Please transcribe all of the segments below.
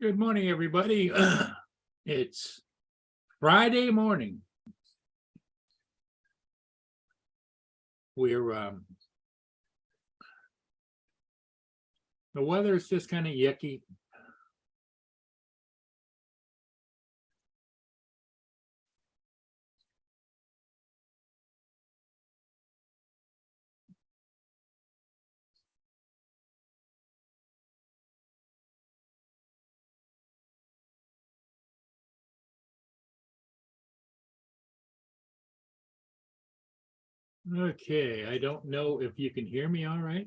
Good morning, everybody. It's Friday morning. We're the weather is just kind of yucky. Okay, I don't know if you can hear me all right.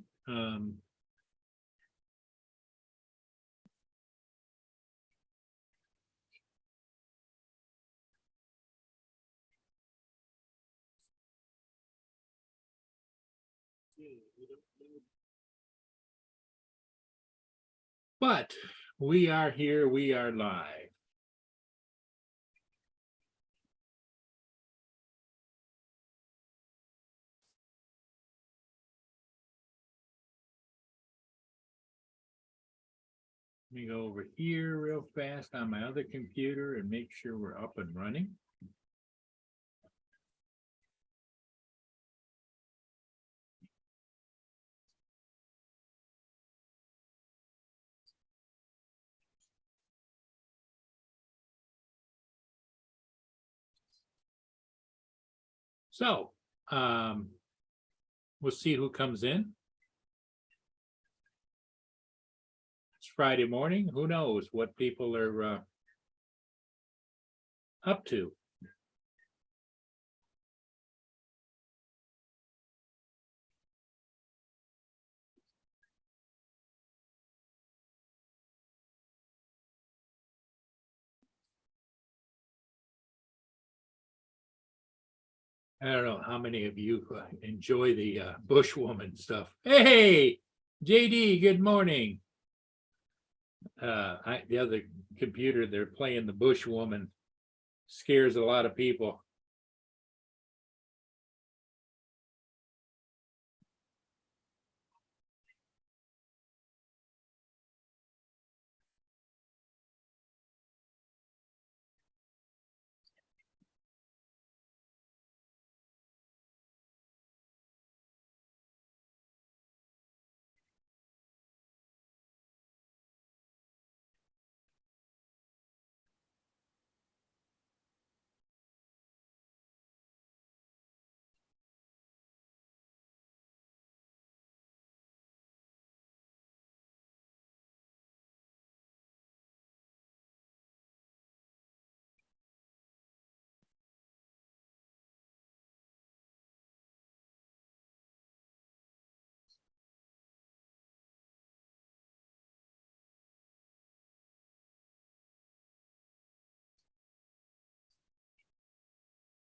But we are here, we are live. Let me go over here real fast on my other computer and make sure we're up and running. So, we'll see who comes in. It's Friday morning. Who knows what people are up to? I don't know how many of you enjoy the Bushwoman stuff. Hey, JD, good morning. The other computer, they're playing the Bushwoman, scares a lot of people.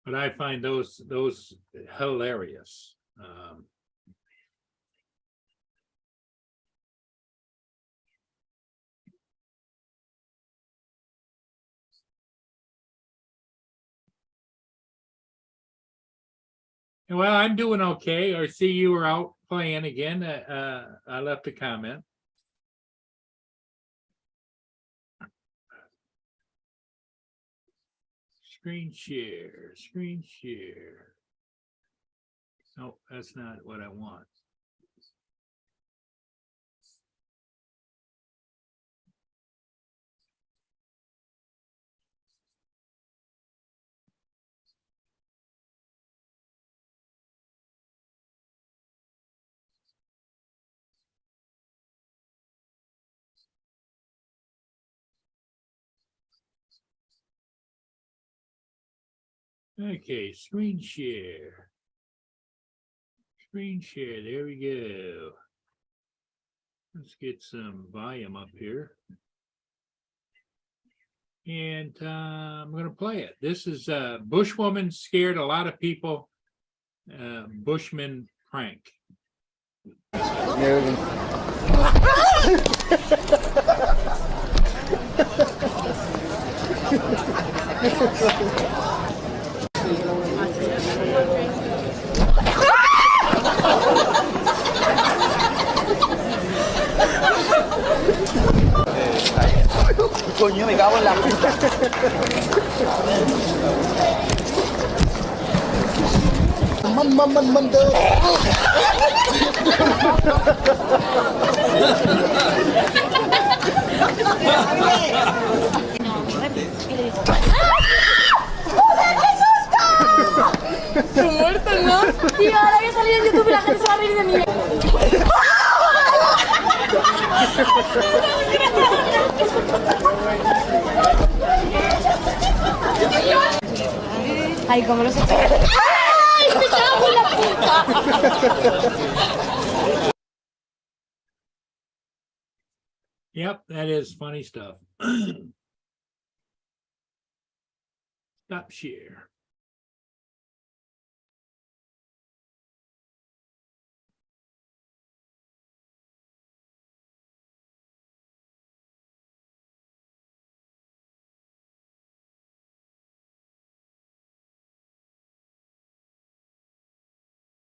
But I find those hilarious. Well, I'm doing okay. I see you were out playing again. I left a comment. Screen share, screen share. No, that's not what I want. Okay, screen share. Screen share, there we go. Let's get some volume up here. And I'm going to play it. This is Bushwoman scared a lot of people. Bushman prank. Coño, me cago en la puta. ¡Qué muerto, ¿no? Tío, ahora voy a salir en YouTube y la gente se va a reír de mí. Ay, cómo los he hecho. ¡Ay, me cago en la puta! Yep, that is funny stuff. Stop share.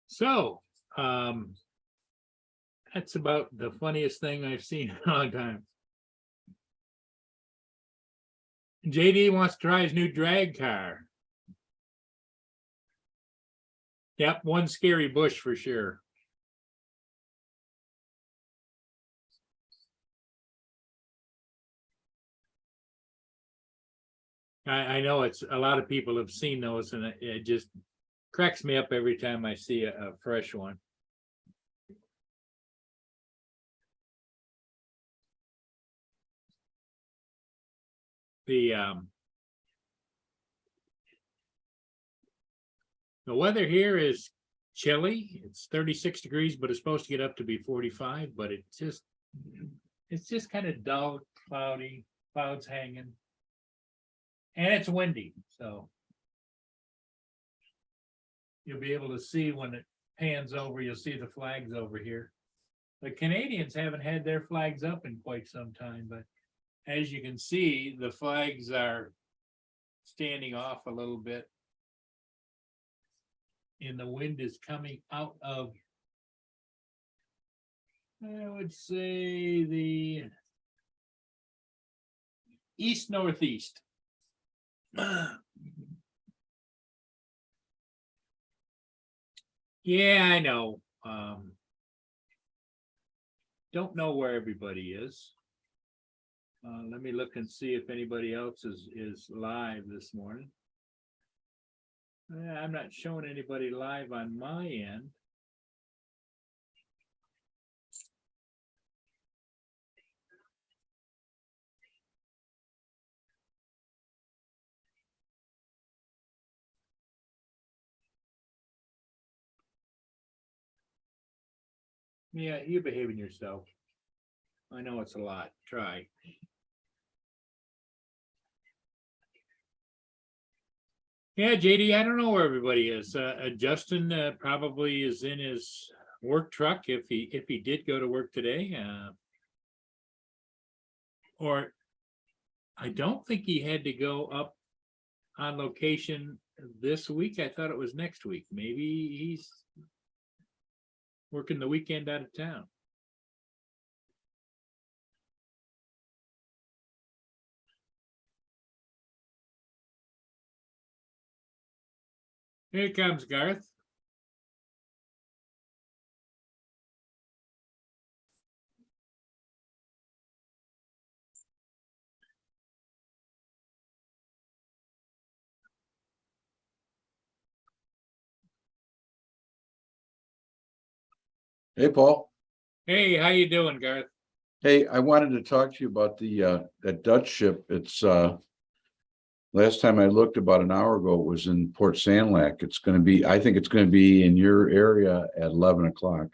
So, that's about the funniest thing I've seen in a long time. JD wants to try his new drag car. Yep, one scary bush for sure. I know it's a lot of people have seen those, and it just cracks me up every time I see a fresh one. The weather here is chilly. It's 36 degrees, but it's supposed to get up to be 45, but it's just kind of dull, cloudy, clouds hanging. And it's windy, so you'll be able to see when it pans over, you'll see the flags over here. The Canadians haven't had their flags up in quite some time, but as you can see, the flags are standing off a little bit. And the wind is coming out of, I would say, the east-northeast. Yeah, I know. Don't know where everybody is. Let me look and see if anybody else is live this morning. I'm not showing anybody live on my end. Yeah, you're behaving yourself. I know it's a lot. Try. Yeah, JD, I don't know where everybody is. Justin probably is in his work truck if he did go to work today. Or I don't think he had to go up on location this week. I thought it was next week. Maybe he's working the weekend out of town. Here comes Garth. Hey, Paul. Hey, how you doing, Garth? Hey, I wanted to talk to you about the that Dutch ship. It's last time I looked about an hour ago, it was in Port Sandlac. It's going to be, I think it's going to be in your area at 11 o'clock.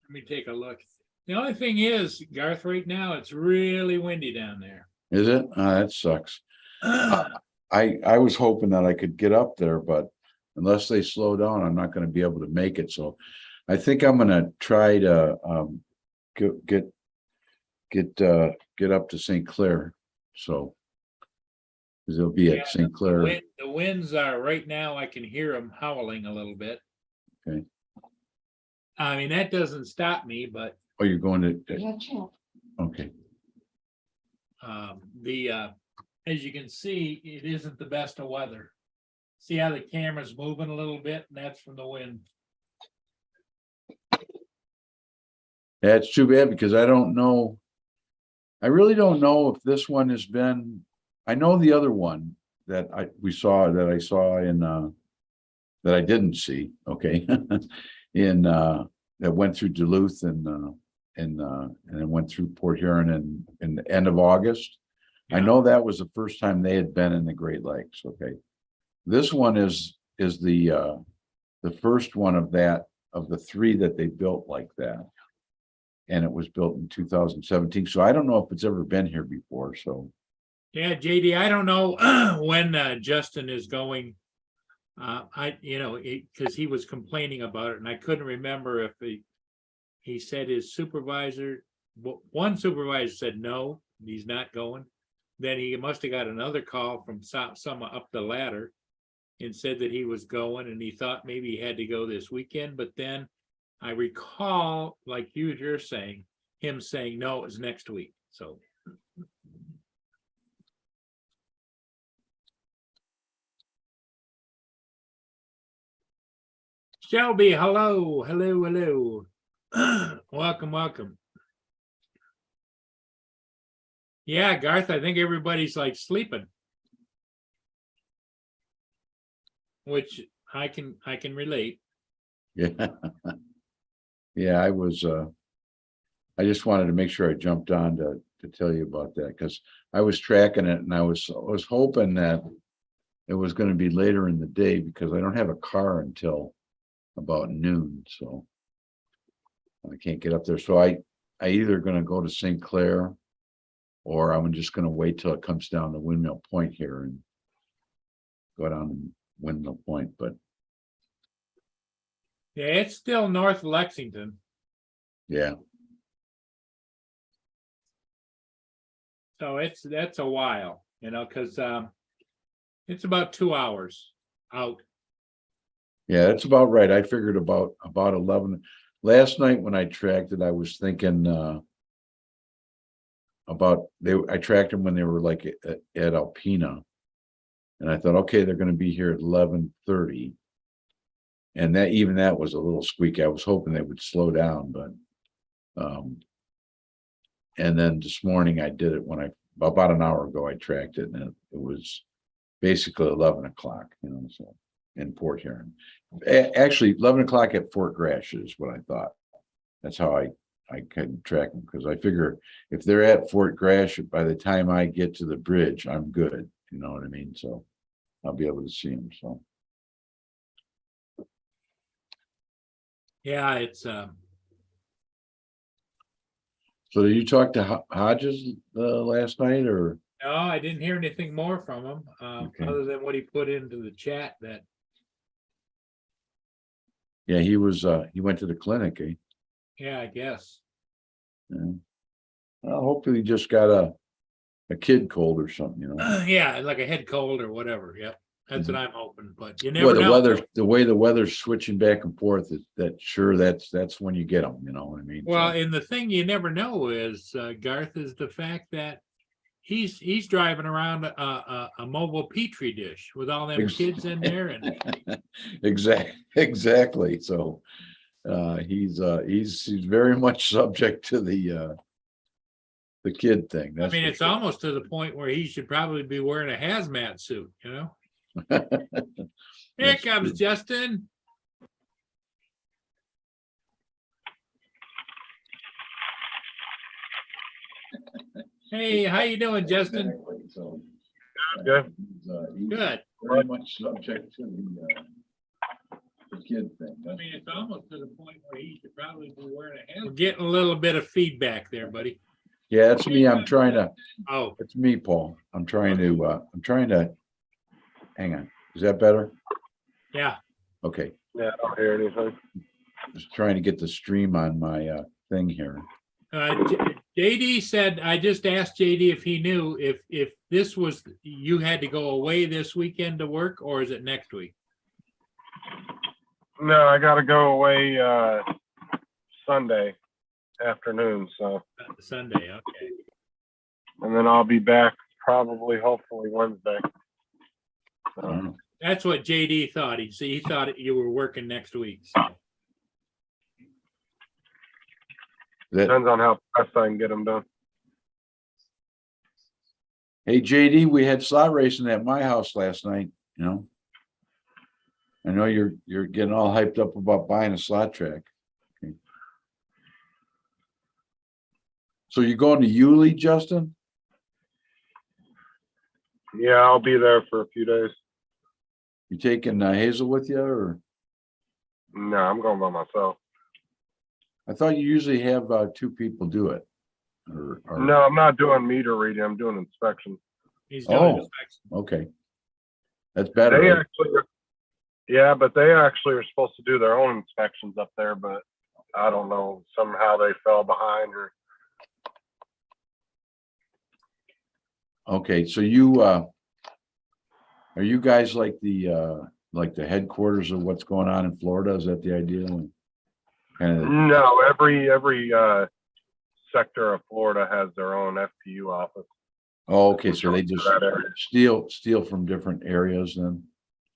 Let me take a look. The only thing is, Garth, right now, it's really windy down there. Is it? That sucks. I was hoping that I could get up there, but unless they slow down, I'm not going to be able to make it. So I think I'm going to try to get up to St. Clair. So because it'll be at St. Clair. The winds are right now, I can hear them howling a little bit. Okay. I mean, that doesn't stop me, but Oh, you're going to, okay. the as you can see, it isn't the best of weather. See how the camera's moving a little bit, and that's from the wind. That's too bad because I don't know. I really don't know if this one has been, I know the other one that I saw in, that I didn't see, okay? In, that went through Duluth and then went through Port Huron in the end of August. I Yeah. know that was the first time they had been in the Great Lakes, okay? This one is the first one of the three that they built like that. And it was built in 2017, so I don't know if it's ever been here before, so. Yeah, JD, I don't know when Justin is going. Because he was complaining about it, and I couldn't remember if he said his supervisor, one supervisor said no, he's not going. Then he must have got another call from someone up the ladder and said that he was going, and he thought maybe he had to go this weekend, but then I recall, like you're saying, him saying, no, it was next week, so. Shelby, hello, hello. Welcome. Yeah, Garth, I think everybody's like sleeping. Which I can relate. Yeah. Yeah, I just wanted to make sure I jumped on to tell you about that, because I was tracking it and I was hoping that it was going to be later in the day because I don't have a car until about noon, so I can't get up there. So I either going to go to St. Clair or I'm just going to wait till it comes down to Windmill Point here and go down to Windmill Point, but Yeah, it's still North Lexington. yeah. So that's a while, because it's about 2 hours out. Yeah, that's about right. I figured about 11. Last night when I tracked it, I was thinking I tracked them when they were like at Alpena. And I thought, okay, they're going to be here at 11:30. And that was a little squeaky. I was hoping they would slow down, but and then this morning I did it about an hour ago, I tracked it and it was basically 11 o'clock, so in Port Huron. Actually, 11 o'clock at Fort Grash is what I thought. That's how I can track them, because I figure if they're at Fort Grash, by the time I get to the bridge, I'm good. You know what I mean? So I'll be able to see them. So Yeah, it's so did you talk to Hodges last night, or? no, I didn't hear anything more from him, Okay. other than what he put into the chat that. Yeah, he went to the clinic, eh? Yeah, I guess. Yeah. Well, hopefully he just got a kid cold or something, Yeah, like a head cold or whatever. Yep. That's what I'm hoping, but you Well, never know. the way the weather's switching back and forth, that's when you get them, you know what I mean? Well, So, and the thing you never know is, Garth, is the fact that he's driving around a mobile petri dish with all them kids in there, and exactly. So, he's very much subject to the kid thing. I That's mean, for it's sure. almost to the point where he should probably be wearing a hazmat suit, Here That's comes true. Justin. Hey, how you doing, Justin? Exactly. So, Good. he's Good. very much subject to the kid thing. I mean, it's almost to the point where he should probably be wearing a hazmat. We're getting a little bit of feedback there, buddy. Yeah, it's me. Oh, It's me, Paul. I'm trying to, hang on. Is that better? yeah. Okay. Yeah, I don't hear anything. Just trying to get the stream on my thing here. JD said, I just asked JD if he knew if this was, you had to go away this weekend to work, or is it next week? No, I got to go away Sunday afternoon, so Sunday, okay. and then I'll be back probably hopefully Wednesday. That's what JD thought. He thought you were working next week. So. That, Depends on how fast I can get them done. hey, JD, we had slot racing at my house last night, you know? I know you're getting all hyped up about buying a slot track. Okay. So you're going to Yulee, Justin? Yeah, I'll be there for a few days. You taking Hazel with you, or? No, I'm going by myself. I thought you usually have two people do it. Or- No, I'm not doing meter reading. I'm doing inspection. He's doing Oh. inspection. Okay. That's better. They right? actually, yeah, but they actually are supposed to do their own inspections up there, but I don't know, somehow they fell behind or. Okay, so you, are you guys like the headquarters of what's going on in Florida? Is that the idea? Kind of, No, every sector of Florida has their own FPU office. oh, okay, so they just That area. steal from different areas then,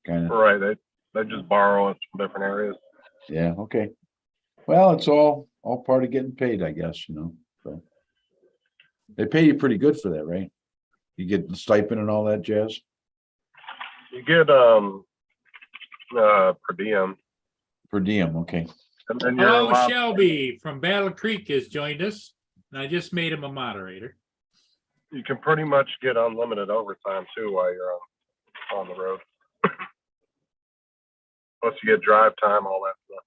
kind of, Right, they just borrow it from different areas. yeah, okay. Well, it's all part of getting paid, I guess, you know, so. They pay you pretty good for that, right? You get the stipend and all that jazz? You get per diem, Per diem, okay. and then you're Hello, allowed, Shelby from Battle Creek has joined us, and I just made him a moderator. you can pretty much get unlimited overtime too while you're on the road. Plus you get drive time, all that stuff.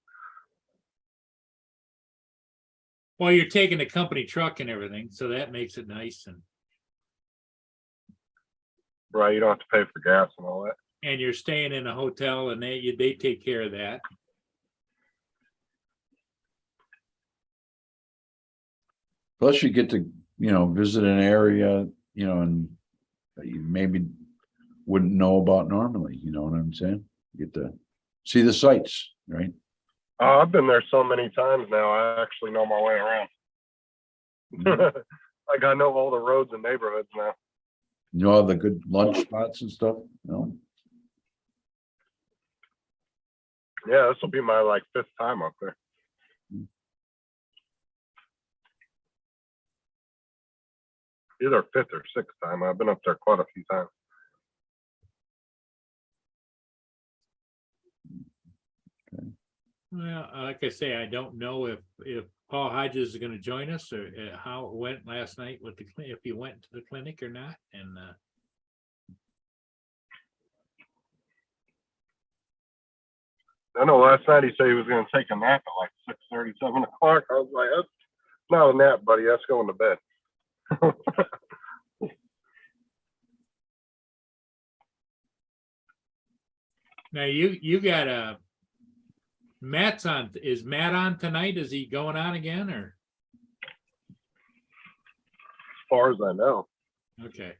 Well, you're taking the company truck and everything, so that makes it nice, Right, you don't have to pay for gas and all that. and you're staying in a hotel, and they take care of that. Plus you get to, you know, visit an area, you know, and that you maybe wouldn't know about normally, you know what I'm saying? You get to see the sights, right? Oh, I've been there so many times now, I actually know my way around. Like I know all the roads and neighborhoods now. You know all the good lunch spots and stuff, you know? Yeah, this will be my like 5th time up there. Either 5th or 6th time. I've been up there quite a few times. Well, like I say, I don't know if Paul Hodges is going to join us, or how it went last night with if he went to the clinic or not, and I know last night he said he was going to take a nap at like 6:30, 7 o'clock. I was like, that's not a nap, buddy. That's going to bed. now you got a Matt's on. Is Matt on tonight? Is he going on again, or? As far as I know. Okay.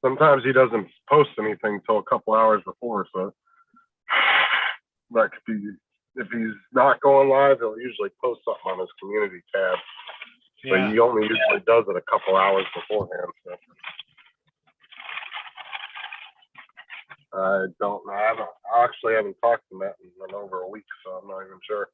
Sometimes he doesn't post anything till a couple hours before, so like if he's not going live, he'll usually post something on his community tab. But Yeah. he only usually does it a couple hours beforehand. So. I don't know. I actually haven't talked to Matt in over a week, so I'm not even sure.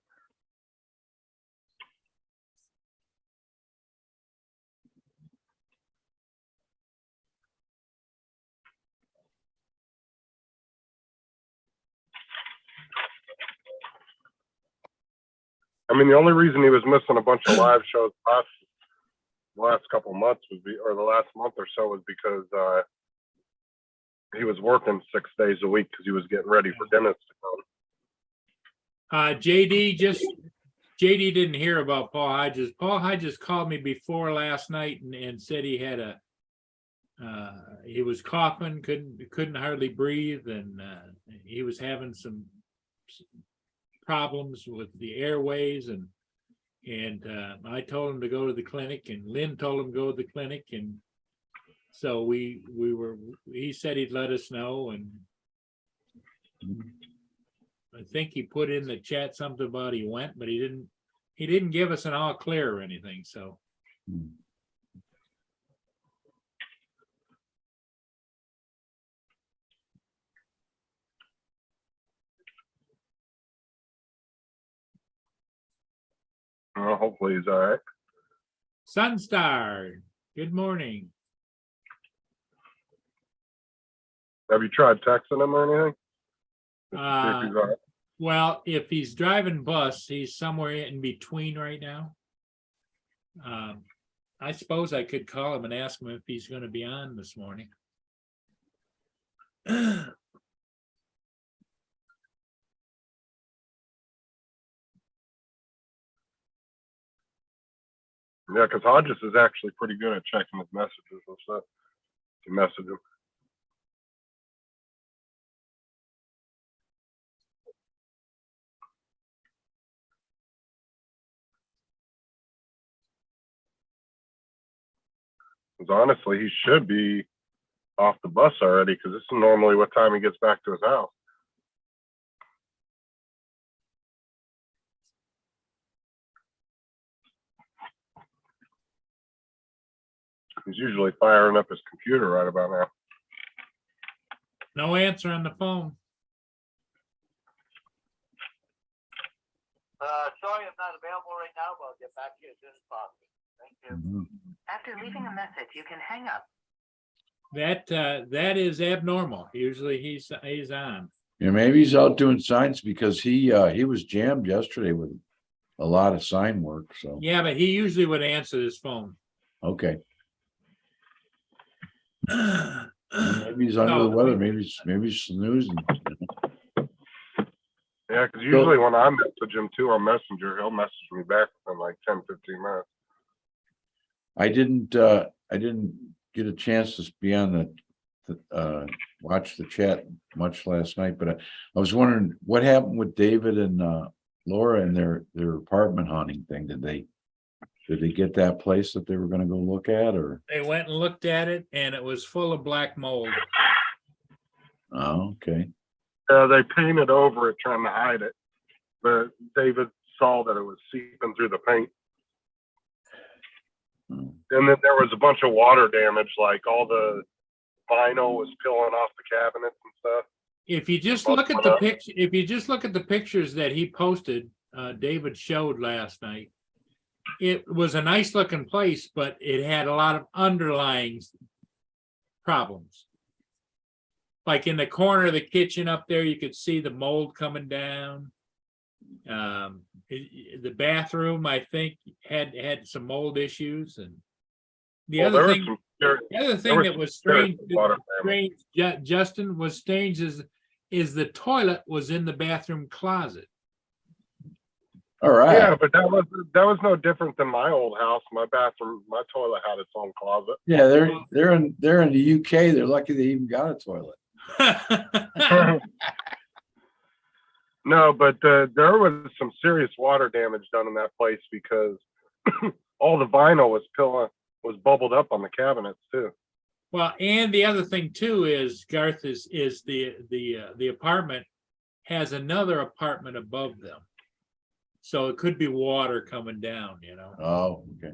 I mean, the only reason he was missing a bunch of live shows the last couple of months or the last month or so was because he was working 6 days a week because he was getting ready for dentists to come. JD didn't hear about Paul Hodges. Paul Hodges called me before last night and said he had he was coughing, couldn't hardly breathe, and he was having some problems with the airways, and I told him to go to the clinic, and Lynn told him to go to the clinic, and so he said he'd let us know, and I think he put in the chat something about he went, but he didn't give us an all clear or anything, so. Well, hopefully he's all right. Sunstar, good morning. Have you tried texting him or anything? Just to see if he's all right? Well, if he's driving bus, he's somewhere in between right now. I suppose I could call him and ask him if he's gonna be on this morning. Yeah, because Hodges is actually pretty good at checking his messages and stuff. To message him. Because honestly, he should be off the bus already, because this is normally what time he gets back to his house. He's usually firing up his computer right about now. No answer on the phone. Sorry, I'm not available right now, but I'll get back to you as soon as possible. Thank you. Mhm. After leaving a message, you can hang up. That is abnormal. Usually he's on. Yeah, maybe he's out doing signs because he was jammed yesterday with a lot of sign work, so, Yeah, but he usually would answer his phone. okay. Maybe he's under the weather, maybe he's snoozing. Yeah, because usually when I message him too on Messenger, he'll message me back within like 10, 15 minutes. I didn't get a chance to be on watch the chat much last night, but I was wondering what happened with David and Laura and their apartment hunting thing. Did they get that place that they were gonna go look at, or? They went and looked at it and it was full of black mold. Oh, okay. They painted over it trying to hide it, but David saw that it was seeping through the paint. Hmm. And then there was a bunch of water damage, like all the vinyl was peeling off the cabinets and stuff. If you just look at the if you just look at the pictures that he posted, David showed last night, it was a nice looking place, but it had a lot of underlying problems. Like in the corner of the kitchen up there, you could see the mold coming down. The bathroom, I think, had some mold issues, and the Well, there other was thing. some serious- The other there thing was that some was serious strange, water damage. Justin, was strange is the toilet was in the bathroom closet. All right. Yeah, but that was no different than my old house. My bathroom, my toilet had its own closet. Yeah, they're in the UK. They're lucky they even got a toilet. No, but there was some serious water damage done in that place because all the vinyl was bubbled up on the cabinets too. Well, and the other thing too is Garth is the apartment has another apartment above them. So it could be water coming down, you know. Oh, okay.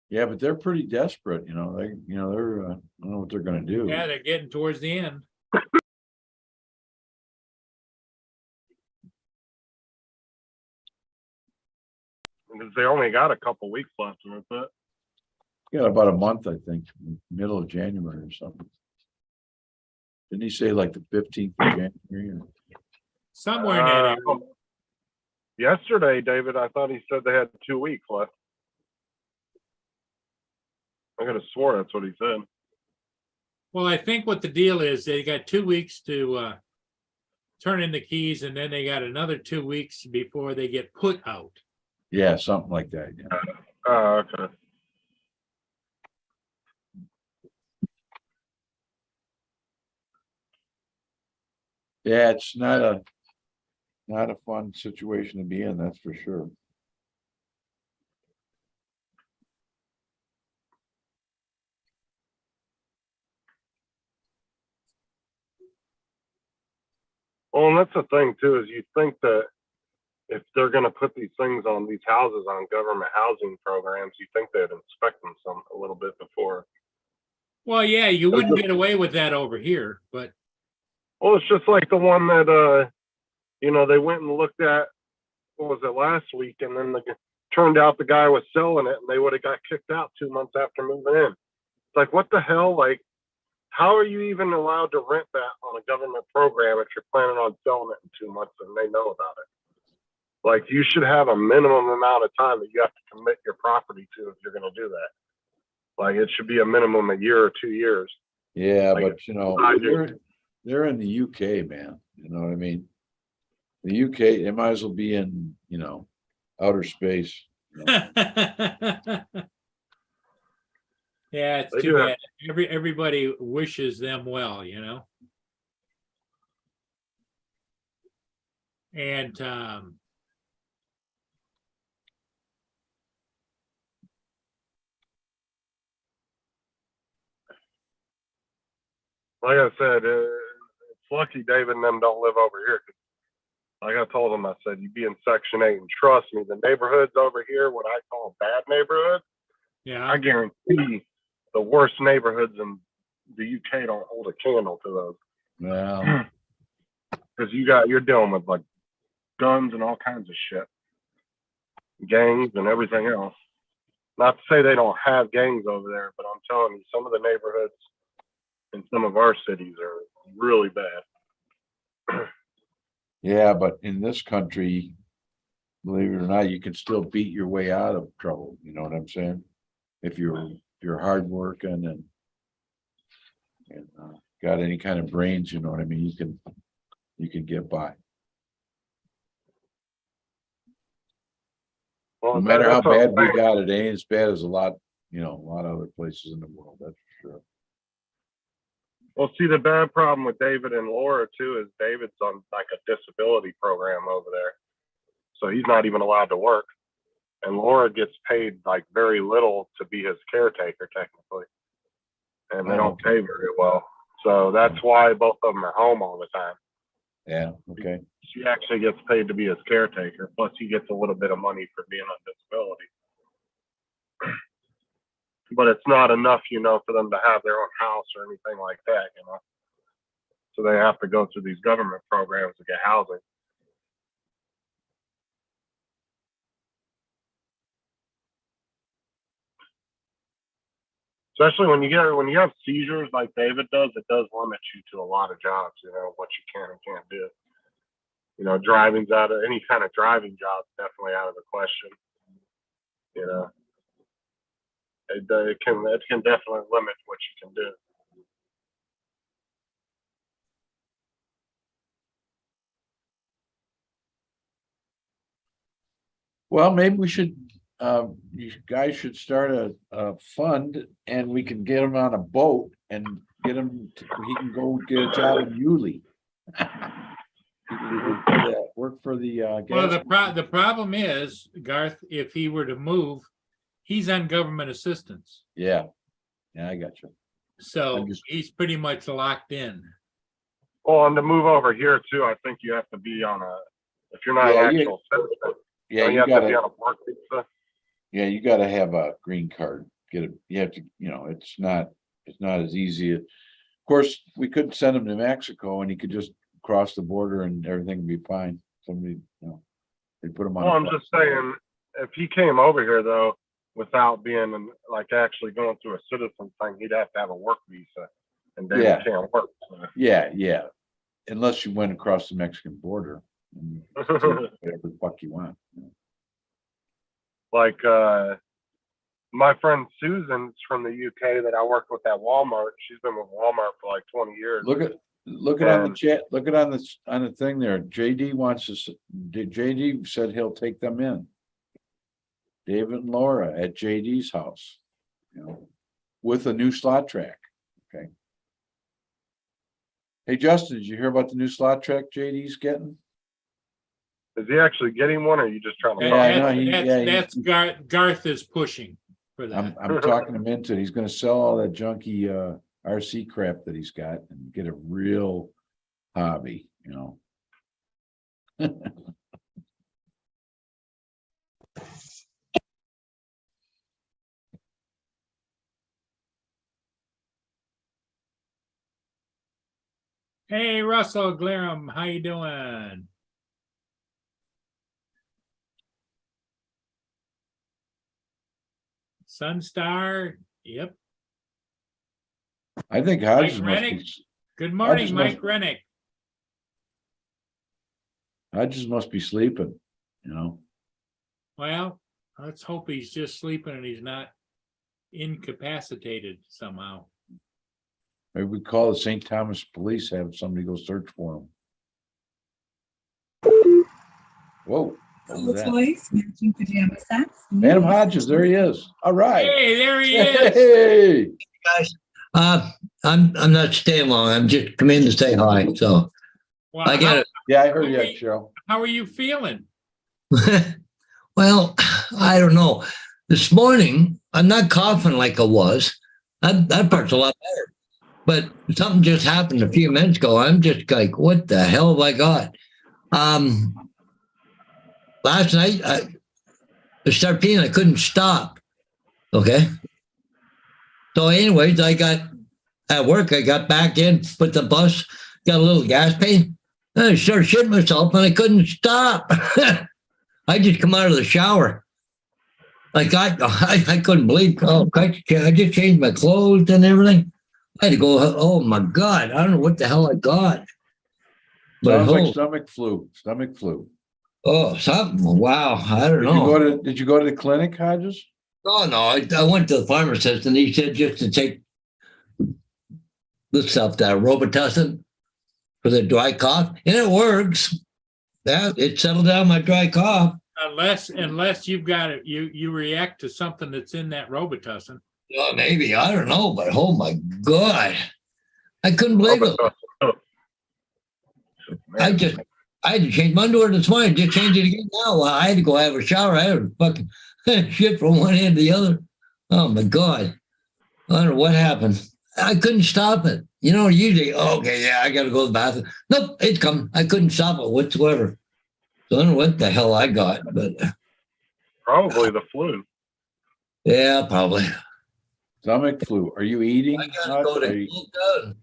Yeah, but they're pretty desperate, they're, I don't know what they're gonna do. Yeah, they're getting towards the end. Because they only got a couple weeks left, and that's it. Got about a month, I think, middle of January or something. Didn't he say like the 15th of January? Somewhere in that area. Yesterday, David, I thought he said they had 2 weeks left. I could have swore that's what he said. Well, I think what the deal is, they got 2 weeks to turn in the keys, and then they got another 2 weeks before they get put out. Yeah, something like that, yeah. Oh, okay. Yeah, it's not a fun situation to be in, that's for sure. Well, and that's the thing too, is you think that if they're going to put these things on these houses on government housing programs, you think they'd inspect them a little bit before. Well, yeah, you wouldn't get away with that over here, but Well, it's just like the one that they went and looked at what was it, last week, and then turned out the guy was selling it, and they would have got kicked out 2 months after moving in. It's like, what the hell? Like, how are you even allowed to rent that on a government program if you're planning on selling it in 2 months and they know about it? Like, you should have a minimum amount of time that you have to commit your property to if you're going to do that. Like, it should be a minimum a year or 2 years. Yeah, Like, but you know, I do. they're in the UK, man. You know what I mean? The UK, they might as well be in, you know, outer space. Yeah, it's They too do have- bad. Everybody wishes them well, you know? And Like I said, it's lucky David and them don't live over here. 'Cause like I told them, I said, you be in Section 8, and trust me, the neighborhoods over here, what I call bad neighborhoods, yeah, I guarantee the worst neighborhoods in the UK don't hold a candle to those. Well, Because you're dealing with like guns and all kinds of shit, gangs and everything else. Not to say they don't have gangs over there, but I'm telling you, some of the neighborhoods in some of our cities are really bad. yeah, but in this country, believe it or not, you can still beat your way out of trouble. You know what I'm saying? If you're hardworking and got any kind of brains, you know what I mean? You can get by. Well, No matter how that's what I'm bad we saying. got it, ain't as bad as a lot of other places in the world, that's for sure. Well, see, the bad problem with David and Laura too is David's on like a disability program over there, so he's not even allowed to work, and Laura gets paid like very little to be his caretaker technically, and they Oh, don't okay. pay very well. So that's why both of them are home all the time. Yeah, okay. She actually gets paid to be his caretaker, plus he gets a little bit of money for being on disability. But it's not enough, for them to have their own house or anything like that, So they have to go through these government programs to get housing. Especially when you have seizures like David does, it does limit you to a lot of jobs, what you can and can't do. Driving's out of any kind of driving job, definitely out of the question. It can definitely limit what you can do. Well, maybe we should, you guys should start a fund and we can get him on a boat and get him, he can go get a job in Yulee. He can work for the, well, gas. the problem is, Garth, if he were to move, he's on government assistance. Yeah, I got you. So I'm just- he's pretty much locked in. Well, and to move over here too, I think you have to be on if you're not Yeah, an you- actual citizen, Yeah, you have to be on a work visa. Yeah, you gotta have a green card, you have to, it's not as easy. Of course, we could send him to Mexico and he could just cross the border and everything would be fine. Somebody, they put him on. Well, a I'm bus. just saying, if he came over here though, without being like actually going through a citizen thing, he'd have to have a work visa, and then Yeah. he can't work. Yeah, unless you went across the Mexican border. And do whatever the fuck you want. Like my friend Susan's from the UK that I worked with at Walmart. She's been with Walmart for like 20 years. Look at on the chat, look at on the thing there. JD wants us, JD said he'll take them in. David and Laura at JD's house, with a new slot track. Okay. Hey, Justin, did you hear about the new slot track JD's getting? Is he actually getting one, or are you just trying to? Yeah, I know, That's Garth is pushing for that. I'm talking him into it. He's gonna sell all that junky RC crap that he's got and get a real hobby, Hey, Russell Glarham, how you doing? Sunstar, yep. I think Mike Hodges must Rennick? be, Good morning, just Mike must- Rennick. Hodges must be sleeping, you know? Well, let's hope he's just sleeping and he's not incapacitated somehow. Maybe we call the St. Thomas Police, have somebody go search for him. Whoa. what was that? Choice, matching pajama sets. Adam Hodges, there he is. All right. Hey, there he is. Hey, I'm not staying long. I'm just coming in to say hi. So Well, I get yeah, I heard that, Cheryl. How are you feeling? it. Well, I don't know. This morning, I'm not coughing like I was. That part's a lot better. But something just happened a few minutes ago. I'm just like, what the hell have I got? Last night, I started peeing. I couldn't stop. Okay. So anyways, I got at work. I got back in, put the bus, got a little gas pain. I started shitting myself and I couldn't stop. I just come out of the shower. Like I couldn't believe. Oh, I just changed my clothes and everything. I had to go. Oh my God! I don't know what the hell I got. But Sounds like stomach flu. oh, something. Wow! I don't know. Did you go to the clinic, Hodges? Oh no! I went to the pharmacist and he said just to take this stuff, that Robitussin, for the dry cough, and it works. Yeah, it settled down my dry cough. Unless you've got it, you react to something that's in that Robitussin. Well, maybe I don't know, but oh my God, I couldn't believe it. I had to change my underwear this morning. Just change it again now. I had to go have a shower. I had to fucking shit from one end to the other. Oh my God, I don't know what happened. I couldn't stop it. You know, usually, okay, yeah, I got to go to the bathroom. Nope, it's coming. I couldn't stop it whatsoever. So I don't know what the hell I got, but Probably the flu. yeah, probably. Stomach flu. Are you eating? I gotta go Hodges? to.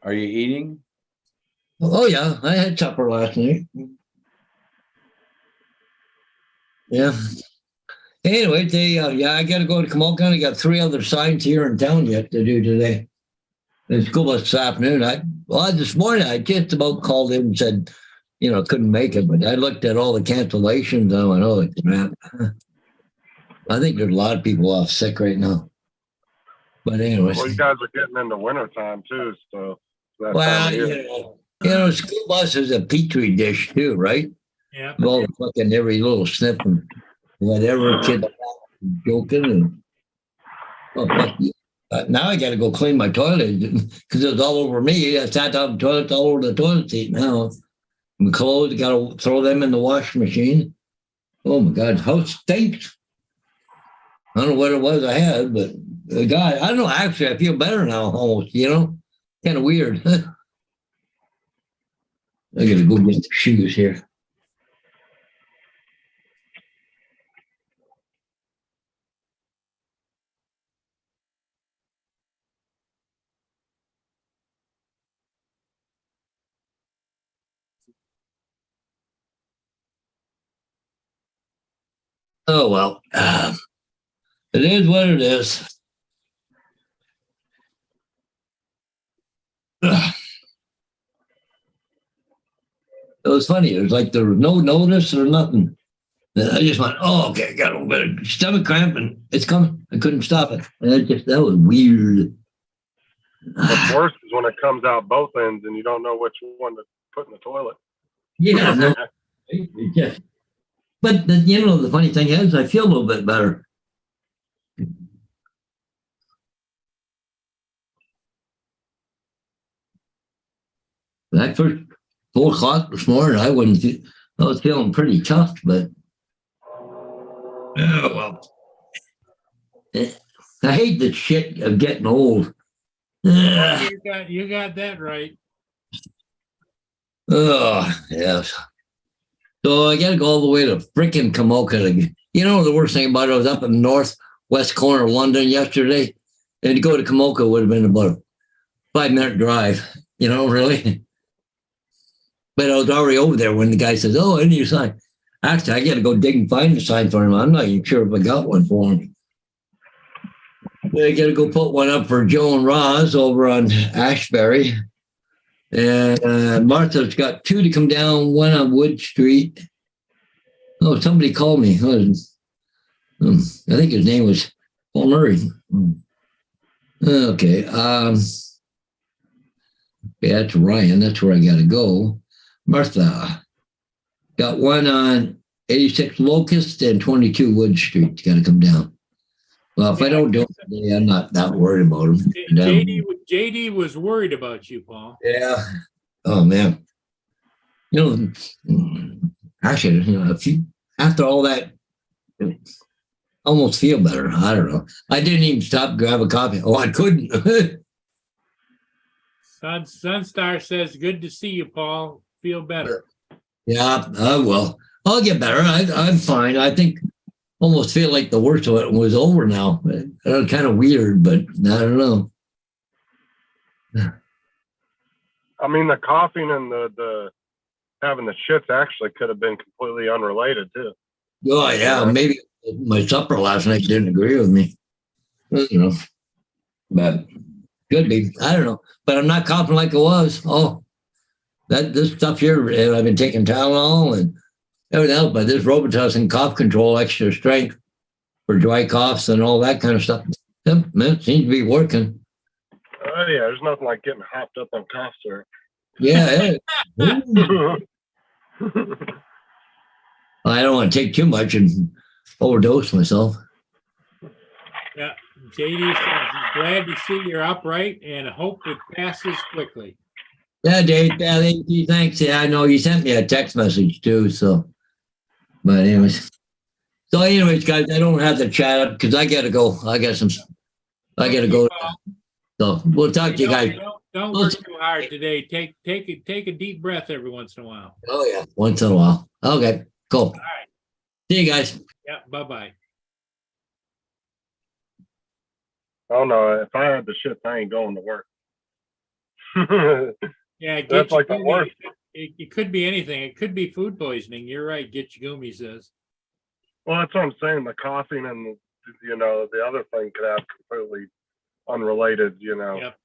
Are you eating? Oh yeah, I had supper last night. Yeah. Anyway, I got to go to Kamoka. I got 3 other signs here in town yet to do today. The school bus this afternoon. This morning I just about called in and said, couldn't make it, but I looked at all the cancellations and I went, oh crap. I think there's a lot of people off sick right now. But anyways. Well, you guys are getting into winter time too, so that time Well, of year. school bus is a petri dish too, right? Yeah. All the fucking every little snip and whatever kid joking and oh, fuck you. Now I got to go clean my toilet because it's all over me. I sat down the toilet all over the toilet seat now. My clothes, got to throw them in the washing machine. Oh my God, house stinks. I don't know what it was I had, but God, I don't know. Actually, I feel better now almost, kind of weird. I got to go get the shoes here. Oh, well, it is what it is. It was funny. It was like there was no notice or nothing. I just went, oh, okay, I got a little bit of stomach cramp and it's coming. I couldn't stop it. And that was weird. What's worse is when it comes out both ends and you don't know which one to put in the toilet. Yeah, no, but the funny thing is, I feel a little bit better. That first 4 o'clock this morning, I was feeling pretty tough, but oh well. I hate the shit of getting old. You got that right. Oh, yes. So I got to go all the way to freaking Kamoka again. The worst thing about it, I was up in the northwest corner of London yesterday, and to go to Kamoka would have been about a 5-minute drive, really. But I was already over there when the guy says, oh, I need a sign. Actually, I got to go dig and find the sign for him. I'm not even sure if I got one for him. I gotta go put one up for Joe and Roz over on Ashbury. And Martha's got 2 to come down, one on Wood Street. Oh, somebody called me. I think his name was Paul Murray. Okay. Yeah, that's Ryan. That's where I gotta go. Martha got one on 86 Locust and 22 Wood Street. Got to come down. Well, if I don't do it today, I'm not worried about him. JD was worried about you, Paul. Yeah. Oh man. Actually, after all that, almost feel better. I don't know. I didn't even stop to grab a coffee. Oh, I couldn't. Sunstar says, "Good to see you, Paul. Feel better." Yeah, I will. I'll get better. I'm fine. I think almost feel like the worst of it was over now. Kind of weird, but I don't know. I mean, the coughing and the having the shits actually could have been completely unrelated too. Oh yeah, maybe my supper last night didn't agree with me. But could be. I don't know. But I'm not coughing like I was. Oh, this stuff here, and I've been taking Tylenol and everything else, but this Robitussin cough control extra strength for dry coughs and all that kind of stuff. It seems to be working. Oh yeah, there's nothing like getting hopped up on cough syrup. Yeah. I don't want to take too much and overdose myself. Yeah, JD says he's glad to see you're upright and hope it passes quickly. Yeah, Dave. Thanks. Yeah, I know you sent me a text message too. So, but anyways, guys, I don't have to chat up because I got to go. I got to go. So we'll talk to you guys. Don't work too hard today. Take a deep breath every once in a while. Oh yeah, once in a while. Okay, cool. All right. See you guys. Yeah. Bye. Oh no, if I had the shit, I ain't going to work. Yeah, that's like the worst. It could be anything. It could be food poisoning. You're right. Gitchigumi says. Well, that's what I'm saying. The coughing and the other thing could have completely unrelated. Yep.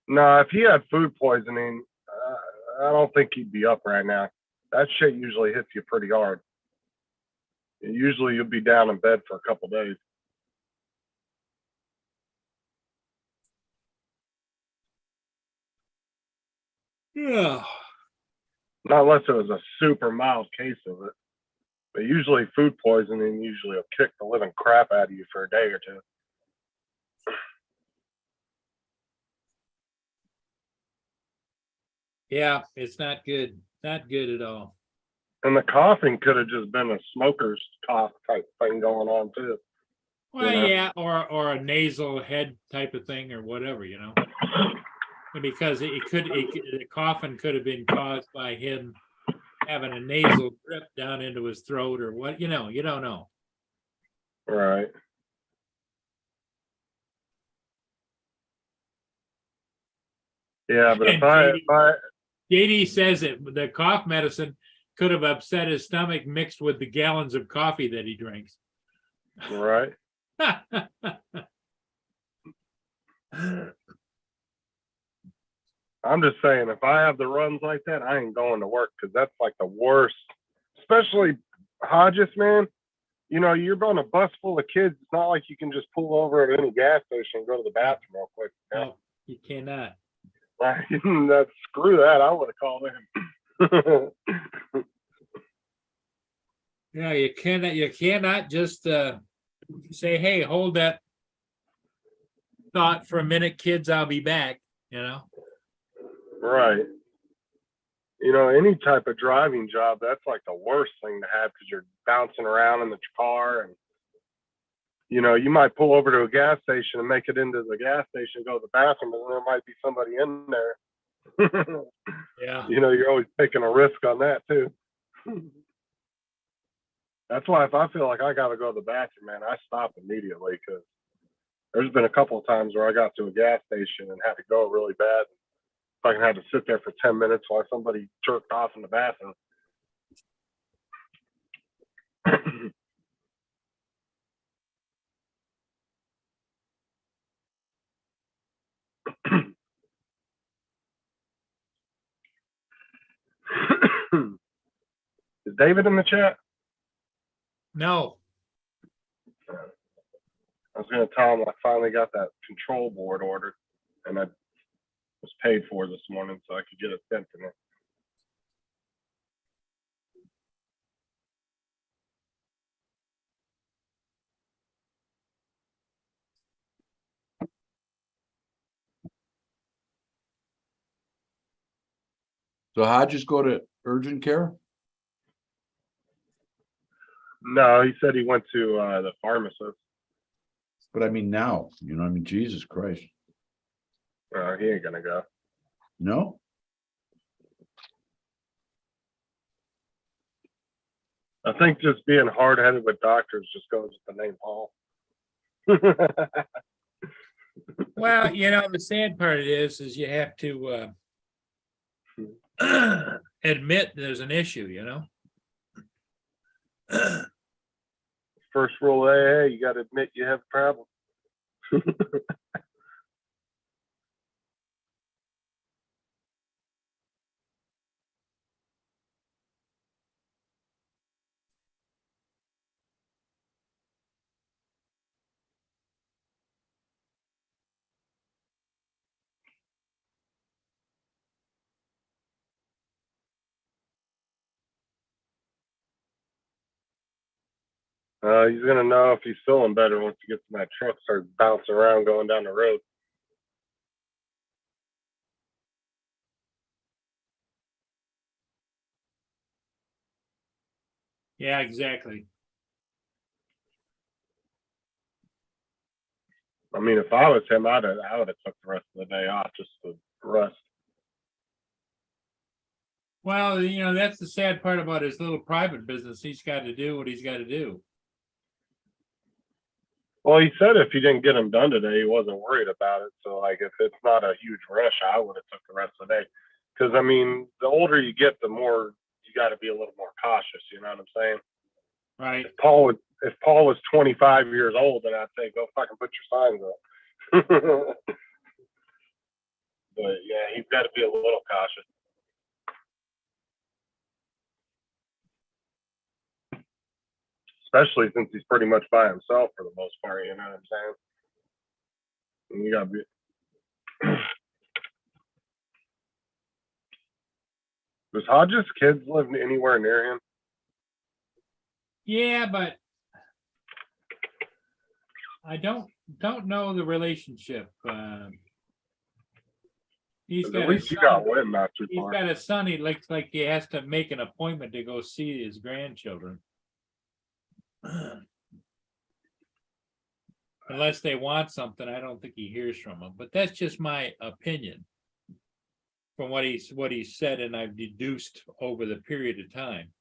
No, if he had food poisoning, I don't think he'd be up right now. That shit usually hits you pretty hard. Usually you'll be down in bed for a couple days. Yeah. Not unless it was a super mild case of it. But usually food poisoning will kick the living crap out of you for a day or two. Yeah, it's not good. Not good at all. And the coughing could have just been a smoker's cough type thing going on too. Well, yeah, or a nasal head type of thing or whatever, because the coughing could have been caused by him having a nasal drip down into his throat or what, you don't know. Right. Yeah, but if I JD says that the cough medicine could have upset his stomach mixed with the gallons of coffee that he drinks. Right. I'm just saying, if I have the runs like that, I ain't going to work because that's like the worst. Especially Hodges, man. You're on a bus full of kids. It's not like you can just pull over at any gas station and go to the bathroom real quick. No, you cannot. Screw that. I would have called him. Yeah, you cannot just say, hey, hold that thought for a minute, kids, I'll be back, Right. Any type of driving job, that's like the worst thing to have because you're bouncing around in the car and, you might pull over to a gas station and make it into the gas station, go to the bathroom, and there might be somebody in there. Yeah. You're always taking a risk on that too. That's why if I feel like I got to go to the bathroom, man, I stop immediately because there's been a couple of times where I got to a gas station and had to go really bad. I can have to sit there for 10 minutes while somebody jerked off in the bathroom. David in the chat? No, I was gonna tell him I finally got that control board ordered and I was paid for this morning so I could get it sent to me. So Hodges go to urgent care? No, he said he went to the pharmacist. But I mean now, I mean, Jesus Christ, He ain't gonna go. no? I think just being hard headed with doctors just goes with the name Paul. well, the sad part is you have to admit there's an issue, First rule of AA, you gotta admit you have a problem. He's gonna know if he's feeling better once he gets in that truck, starts bouncing around going down the road. Yeah, exactly. I mean, if I was him, I would have took the rest of the day off just to rest. Well, that's the sad part about his little private business. He's got to do what he's got to do. Well, he said if he didn't get him done today, he wasn't worried about it. So, like, if it's not a huge rush, I would have took the rest of the day. Because I mean, the older you get, the more you got to be a little more cautious. You know what I'm saying? Right. If Paul was 25 years old, then I'd say go fucking put your signs up. But yeah, he's got to be a little cautious. Especially since he's pretty much by himself for the most part, you know what I'm saying? And you gotta be. Does Hodges' kids live anywhere near him? Yeah, but I don't know the relationship. He's 'Cause got at a least you son. got Lynn not too He's far. got a son. He looks like he has to make an appointment to go see his grandchildren. Unless they want something, I don't think he hears from them, but that's just my opinion. From what he said, and I've deduced over the period of time.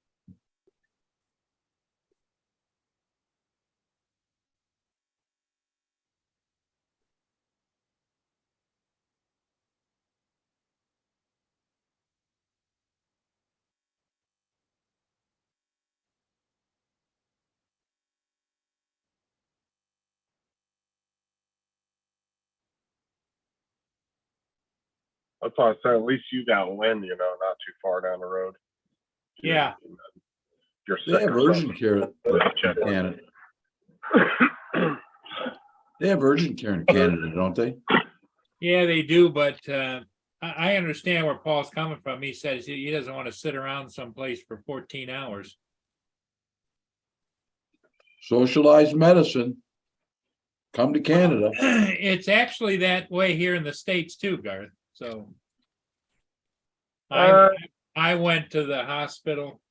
That's why I said at least you got Lynn, you know, not too far down the road. Yeah. You're They sick have or urgent care in Canada. something. They have urgent care in Canada, don't they? Yeah, they do, but I understand where Paul's coming from. He says he doesn't want to sit around someplace for 14 hours. Socialized medicine. Come to Canada. It's actually that way here in the States too, Garth, so. Uh, I went to the hospital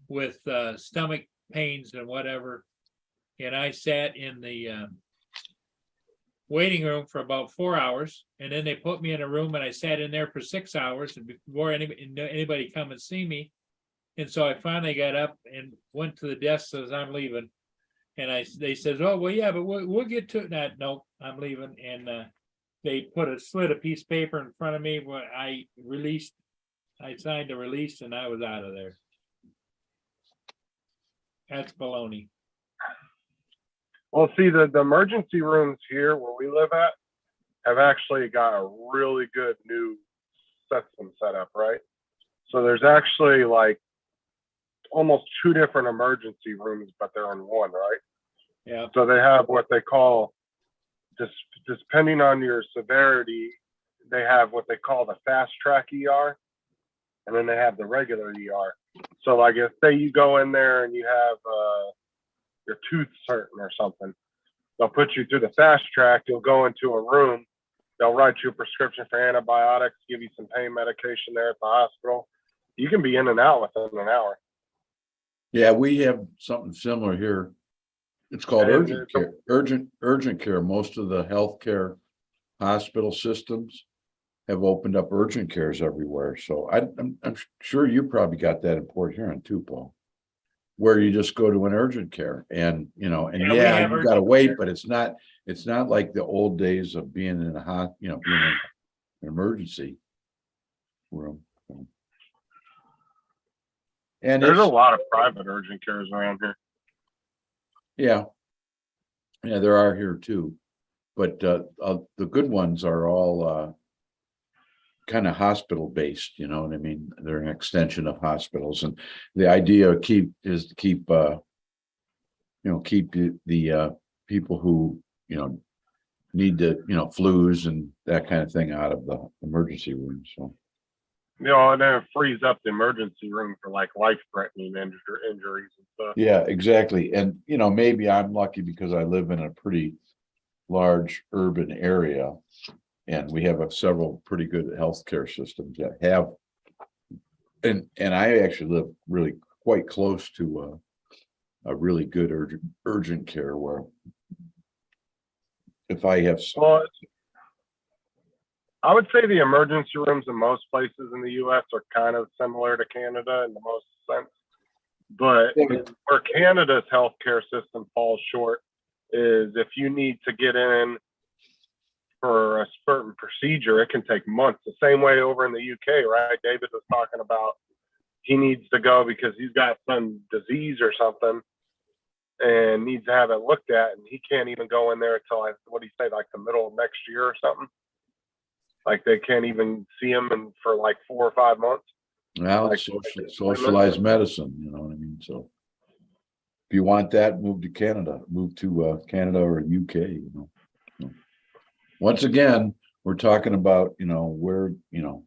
with stomach pains and whatever. And I sat in the waiting room for about 4 hours. And then they put me in a room and I sat in there for 6 hours and before anybody come and see me. And so I finally got up and went to the desk, says I'm leaving. And they says, oh, well, yeah, but we'll get to it. No, I'm leaving. And they slid a piece of paper in front of me where I signed a release and I was out of there. That's baloney. Well, see, the emergency rooms here where we live at have actually got a really good new system set up, right? So there's actually like almost two different emergency rooms, but they're in one, right? Yeah, So they have what they call, just depending on your severity, they have what they call the fast track ER, and then they have the regular ER. So like if say you go in there and you have your tooth certain or something, they'll put you through the fast track. You'll go into a room. They'll write you a prescription for antibiotics, give you some pain medication there at the hospital. You can be in and out within an hour. Yeah, we have something similar here. It's called And urgent care, urgent care. Most of the healthcare hospital systems have opened up urgent cares everywhere. So I'm sure you probably got that in Port Huron too, Paul. Where you just go to an urgent care and, you know, and Yeah, we yeah, have you gotta urgent wait, care. but it's not like the old days of being in a being in an emergency room. And There's a it's, lot of private urgent cares around here. yeah. Yeah, there are here too. But the good ones are all kind of hospital based, you know what I mean? They're an extension of hospitals, and the idea is to keep the people who, you know, need to, you know, flus and that kind of thing out of the emergency room. So You know, and then it frees up the emergency room for like life-threatening injuries and stuff. yeah, exactly. And you know, maybe I'm lucky because I live in a pretty large urban area, and we have several pretty good healthcare systems that have. And I actually live really quite close to a really good urgent care where if I have, Well, I would say the emergency rooms in most places in the U.S. are kind of similar to Canada in the most sense. But where Canada's healthcare system falls short is if you need to get in for a certain procedure, it can take months. The same way over in the UK, right? David was talking about he needs to go because he's got some disease or something and needs to have it looked at, and he can't even go in there until what do you say, like the middle of next year or something? Like they can't even see him for like 4 or 5 months. well, Like, socialized medicine, you know what I mean? So if you want that, move to Canada, move to Canada or UK, you know. So, once again, we're talking about, you know, where, you know,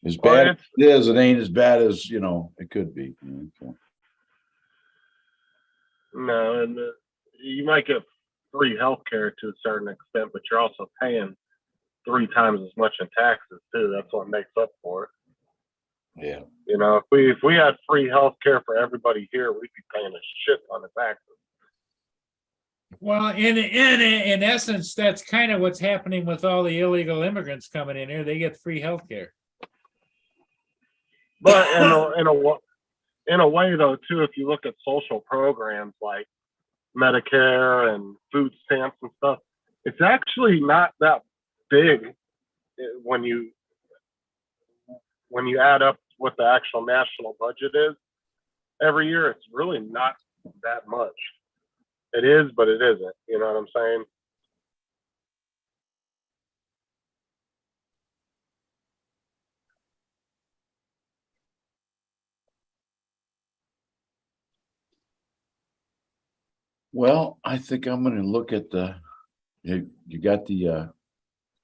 as Well, bad as it is, it ain't as bad as, you know, it could be. You know, so. No, and you might get free health care to a certain extent, but you're also paying 3 times as much in taxes too. That's what makes up for it. Yeah. You know, if we had free health care for everybody here, we'd be paying a shit ton of taxes. well, in essence, that's kind of what's happening with all the illegal immigrants coming in here. They get free healthcare. But in a way though too, if you look at social programs like Medicare and food stamps and stuff, it's actually not that big when you add up what the actual national budget is every year. It's really not that much. It is, but it isn't. You know what I'm saying? Well, I think I'm gonna look at you got the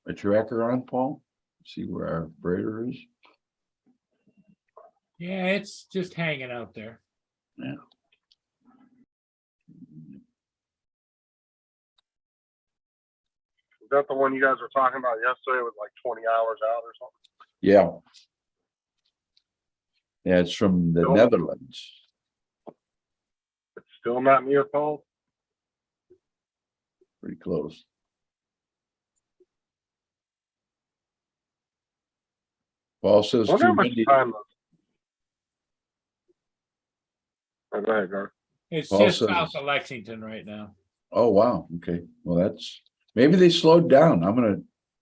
a tracker on, Paul? See where our grader is? Yeah, it's just hanging out there. Yeah. Is that the one you guys were talking about yesterday? It was like 20 hours out or something. Yeah. Yeah, it's from the Nope. Netherlands. It's still not near Paul. Pretty close. Paul says I wonder how too much windy. time. Oh, go ahead, Gar. It's Paul just says- south of Lexington right now. Oh, wow. Okay. Well, that's, maybe they slowed down.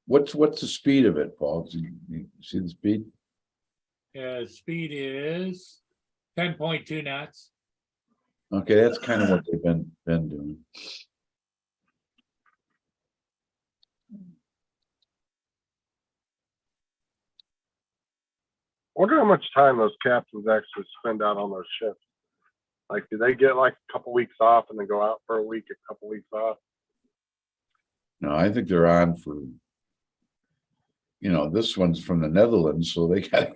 What's the speed of it, Paul? Do you see the speed? Yeah, speed is 10.2 knots. Okay, that's kind of what they've been doing. wonder how much time those captains actually spend out on those ships. Like, do they get like a couple weeks off and then go out for a week, a couple weeks off? No, I think they're on for. This one's from the Netherlands, so they got.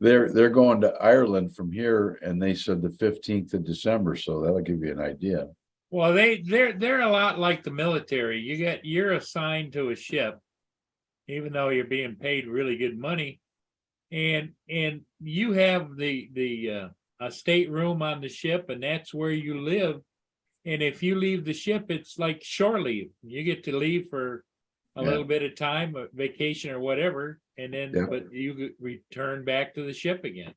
They're going to Ireland from here, and they said the 15th of December, so that'll give you an idea. Well, they're a lot like the military. You're assigned to a ship, even though you're being paid really good money, and you have a stateroom on the ship, and that's where you live. And if you leave the ship, it's like shore leave. You get to leave for a Yeah. little bit of time, a vacation or whatever, and then Yeah. but you return back to the ship again.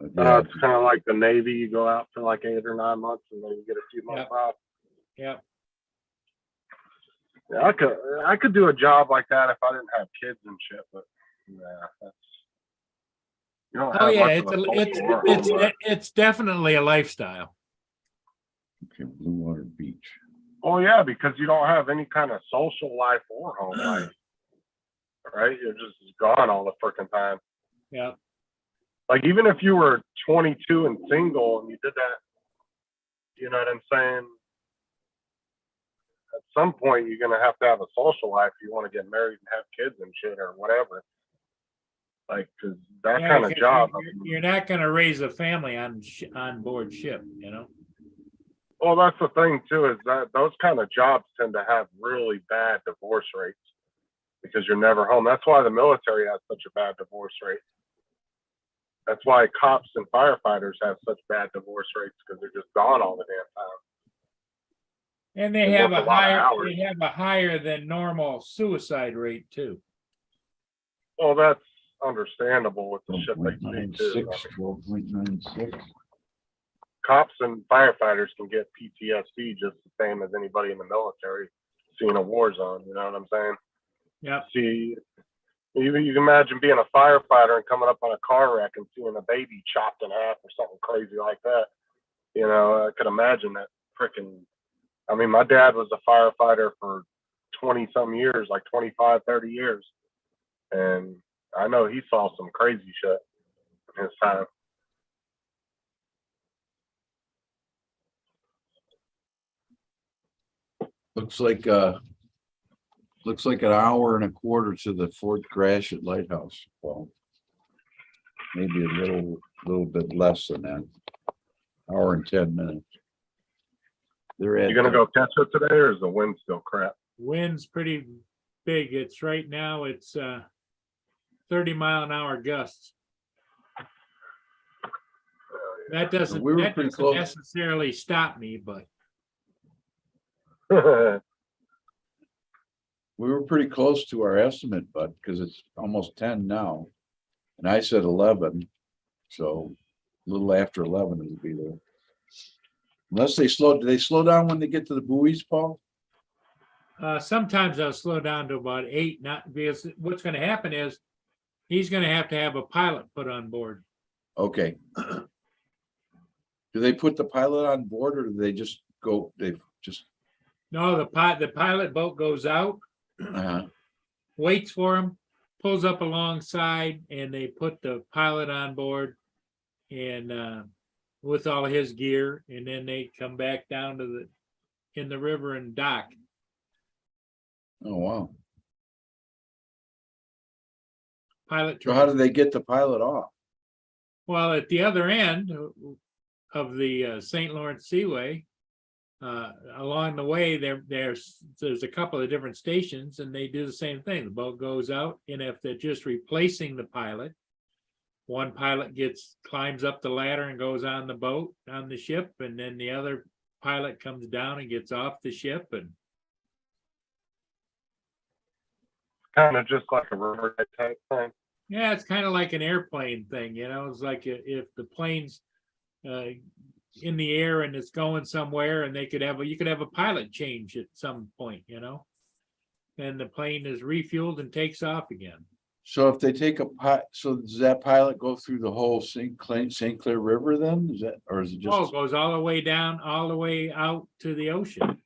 Yeah, It's kind of like the Navy. You go out for like 8 or 9 months and then you get a few months off. Yeah. Yeah, I could do a job like that if I didn't have kids and shit, but that's you don't Oh have yeah, much of a social life. it's definitely a lifestyle. okay, Blue Water Beach. Oh yeah, because you don't have any kind of social life or home life. Right? You're just gone all the freaking time. Yeah. Like even if you were 22 and single and you did that, you know what I'm saying? At some point you're gonna have a social life if you want to get married and have kids and shit or whatever. Like, cause that Yeah, kind of because job. you're not going to raise a family on board ship, you know. Well, that's the thing too, is that those kind of jobs tend to have really bad divorce rates because you're never home. That's why the military has such a bad divorce rate. That's why cops and firefighters have such bad divorce rates because they're just gone all the damn time. And they They have work a a lot of higher hours. they have a higher than normal suicide rate too. Well, that's understandable with the shit they see 12.96, too. 12.96. Cops and firefighters can get PTSD just the same as anybody in the military seeing a war zone. You know what I'm saying? Yep. See, you can imagine being a firefighter and coming up on a car wreck and seeing a baby chopped in half or something crazy like that. You know, I could imagine that freaking. I mean, my dad was a firefighter for 20 some years, like 25, 30 years. And I know he saw some crazy shit in his time. Looks like an hour and a quarter to the fourth crash at Lighthouse. Well, maybe a little bit less than that. Hour and 10 minutes. They're at. You gonna go catch it today, or is the wind still crap? Wind's pretty big. It's right now it's 30-mile-an-hour gusts. That doesn't We were pretty close. necessarily stop me, but We were pretty close to our estimate, but because it's almost 10 now. And I said 11, so a little after 11 it'll be there. Unless do they slow down when they get to the buoys, Paul? sometimes I'll slow down to about 8, not because what's going to happen is he's going to have a pilot put on board. Okay. Do they put the pilot on board or do they just go, No, the pilot boat goes out, waits for him, pulls up alongside, and they put the pilot on board and with all his gear, and then they come back down to in the river and dock. oh, wow. Pilot. So how do they get the pilot off? Well, at the other end of the St. Lawrence Seaway, along the way, there's a couple of different stations, and they do the same thing. The boat goes out, and if they're just replacing the pilot, one pilot climbs up the ladder and goes on the boat on the ship, and then the other pilot comes down and gets off the ship. And Kind of just like a river type thing. yeah, it's kind of like an airplane thing, you know. It's like if the plane's in the air and it's going somewhere, and you could have a pilot change at some point, you know, and the plane is refueled and takes off again. So if they take so does that pilot go through the whole St. Clair River then? Or is it Oh, it just, goes all the way down, all the way out to the ocean.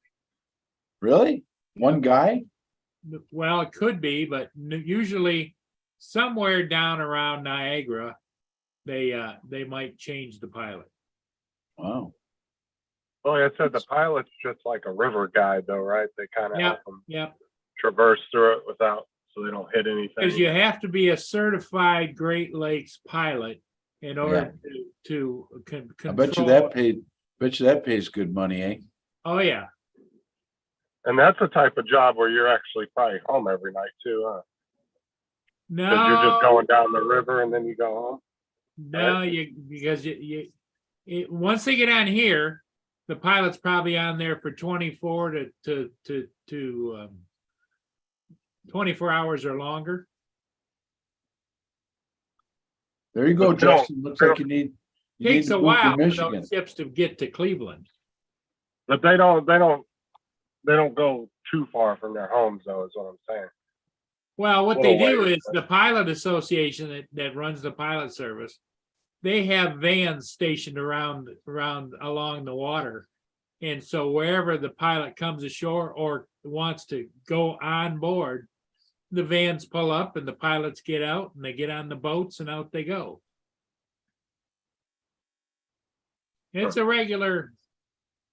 really? One guy? Well, it could be, but usually somewhere down around Niagara, they might change the pilot. Wow. Well, like I said, the pilot's just like a river guide though, right? They kind of Yeah. help them Yep, traverse through it without, so they don't hit anything. because you have to be a certified Great Lakes pilot in order to I bet you that pays good money, eh? Oh, yeah. And that's the type of job where you're actually probably home every night too, huh? Because you're just No, going down the river and then you go home. no, because once they get on here, the pilot's probably on there for 24 to 24 hours or longer. There you go, But they don't- Justin. Looks like you need Takes to a move to while for Michigan. those ships to get to Cleveland. But they don't go too far from their homes though, is what I'm saying. Well, what they Little do ways, is the pilot association that runs the pilot service, they have vans stationed around along the water. And so wherever the pilot comes ashore or wants to go on board, the vans pull up and the pilots get out and they get on the boats and out they go. It's a regular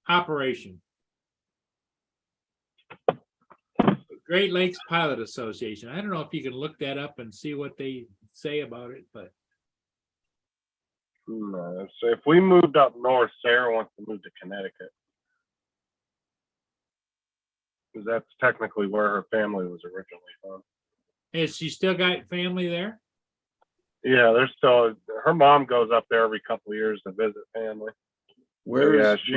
operation. Great Lakes Pilot Association. I don't know if you can look that up and see what they say about it, but No, so if we moved up north, Sarah wants to move to Connecticut. Because that's technically where her family was originally from. has she still got family there? Yeah, there's still, her mom goes up there every couple of years to visit family. Where Yeah, is, she,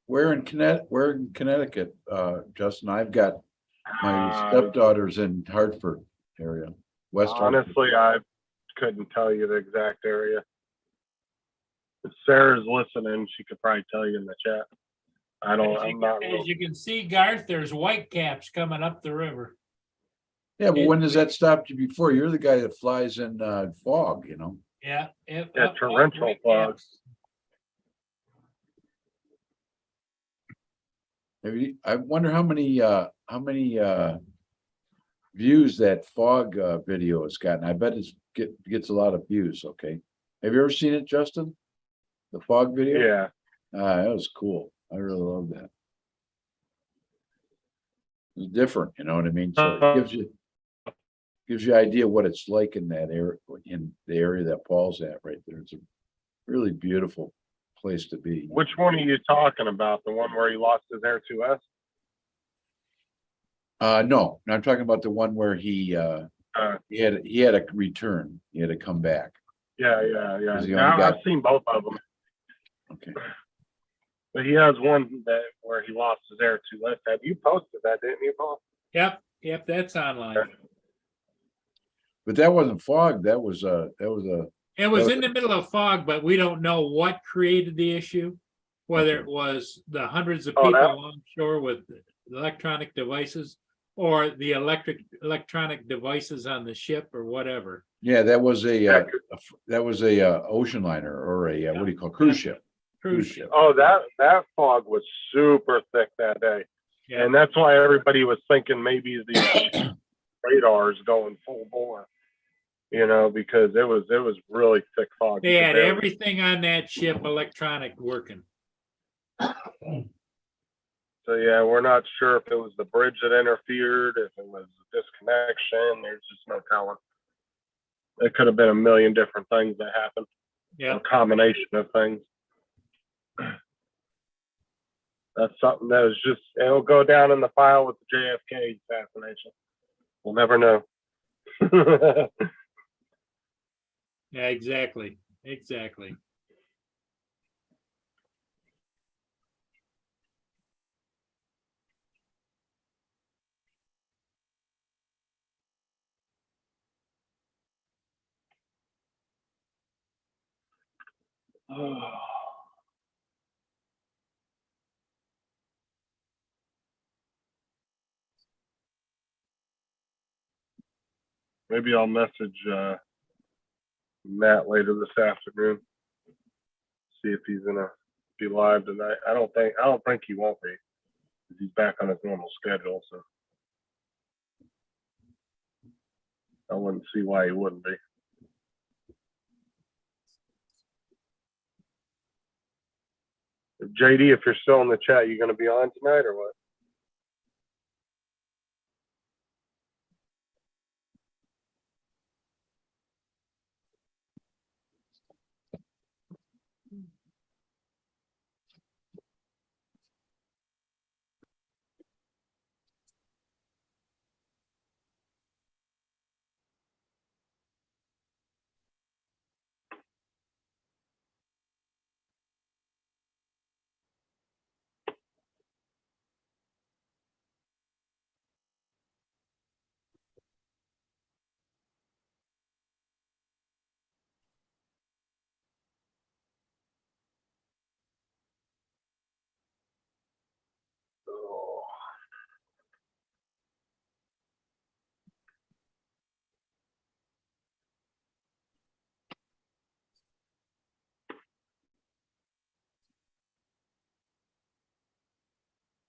where in Connecticut, Justin? I've got my Uh, stepdaughter's in Hartford area, West Hartford. honestly, I couldn't tell you the exact area. If Sarah's listening, she could probably tell you in the chat. I'm not real. As you can see, Garth, there's white caps coming up the river. Yeah, but when does that stop you before? You're the guy that flies in fog, you know? Yeah. Yeah, torrential fog. Maybe, I wonder how many views that fog video has gotten. I bet gets a lot of views, okay? Have you ever seen it, Justin? The fog video? Yeah, That was cool. I really love that. It's different, you know what I mean? So it gives you idea what it's like in that area, in the area that Paul's at right there. It's a really beautiful place to be. which one are you talking about? The one where he lost his Air 2S? No, I'm talking about the one where he had a return. He had to come back. Yeah. Because he only Yeah, got- I've seen both of them. Okay. But he has one where he lost his Air 2S. Have you posted that, didn't you, Paul? Yep, that's online. But that wasn't fog. That was a It was in the middle of fog, but we don't know what created the issue. Whether it was the hundreds of Oh, people that- onshore with electronic devices or the electronic devices on the ship or whatever. yeah, that was a ocean liner or a what do you call cruise ship? Cruise ship. Oh, that fog was super thick that day. Yeah, And that's why everybody was thinking maybe the radars going full bore. You know, because it was really thick fog. they You could had barely- everything on that ship electronic working. So yeah, we're not sure if it was the bridge that interfered, if it was a disconnection. There's just no telling. It could have been a million different things that happened. Yeah, A combination of things. That's something that is just, it'll go down in the file with the JFK assassination. We'll never know. yeah, exactly. Maybe I'll message Matt later this afternoon. See if he's gonna be live tonight. I don't think he won't be. 'Cause he's back on his normal schedule, so. I wouldn't see why he wouldn't be. JD, if you're still in the chat, you gonna be on tonight or what?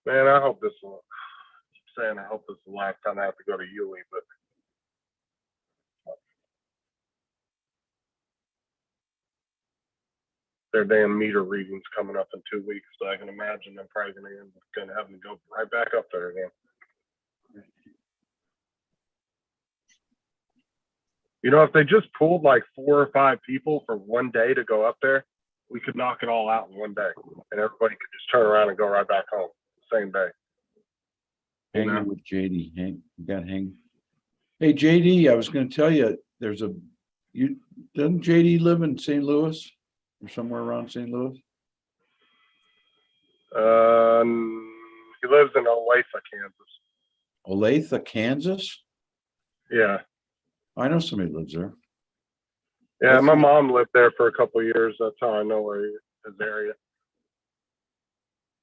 Man, I hope this will, saying I hope this is the last time I have to go to Yulee, but their damn meter readings coming up in 2 weeks, so I can imagine I'm probably gonna have to go right back up there again. You know, if they just pulled like 4 or 5 people for one day to go up there, we could knock it all out in one day, and everybody could just turn around and go right back home same day. Hanging Yeah. with JD, Hank, you got Hank. Hey, JD, I was gonna tell you, doesn't JD live in St. Louis? Or somewhere around St. Louis? He lives in Olathe, Kansas. Olathe, Kansas? Yeah, I know somebody lives there. yeah. My mom lived there for a couple of years. That's how I know where his area.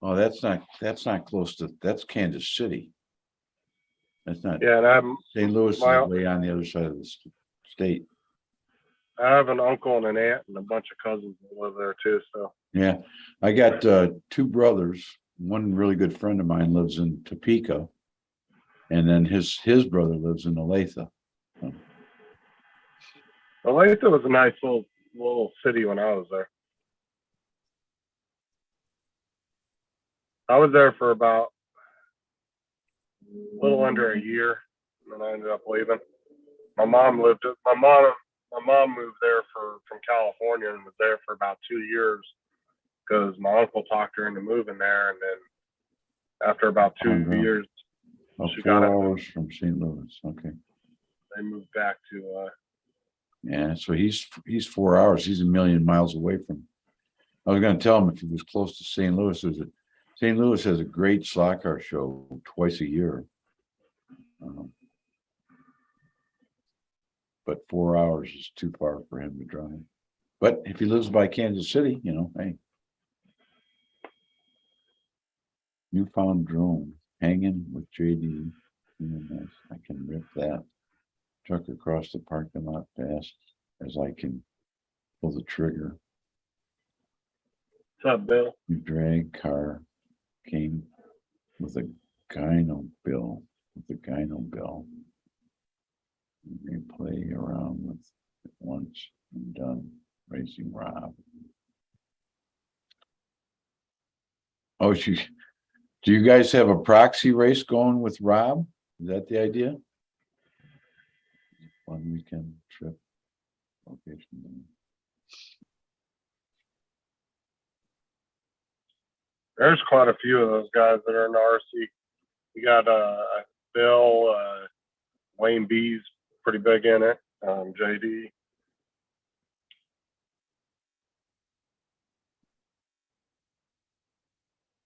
Oh, that's not close to, that's Kansas City. That's not, Yeah, and St. Louis is my- way on the other side of the state. I have an uncle and an aunt and a bunch of cousins that live there too. So Yeah, I got 2 brothers. One really good friend of mine lives in Topeka. And then his brother lives in Olathe. Olathe was a nice little city when I was there. I was there for about a little under a year, and then I ended up leaving. My mom moved there from California and was there for about 2 years because my uncle talked her into moving there, and then after about 2 Okay. years, Oh, She 4 got it. hours from St. Louis. Okay. they moved back to. Yeah, so he's 4 hours. He's a million miles away from. I was gonna tell him if he was close to St. Louis, St. Louis has a great slot car show twice a year. But 4 hours is too far for him to drive. But if he lives by Kansas City, hey. Newfound drone hanging with JD. Nice. I can rip that truck across the parking lot fast as I can pull the trigger. What's up, Bill? The drag car came with a gyno bill. They play around with it once and done racing Rob. Oh, do you guys have a proxy race going with Rob? Is that the idea? One weekend trip. Location. There's quite a few of those guys that are in the RC. You got Bill, Wayne B's pretty big in it. JD.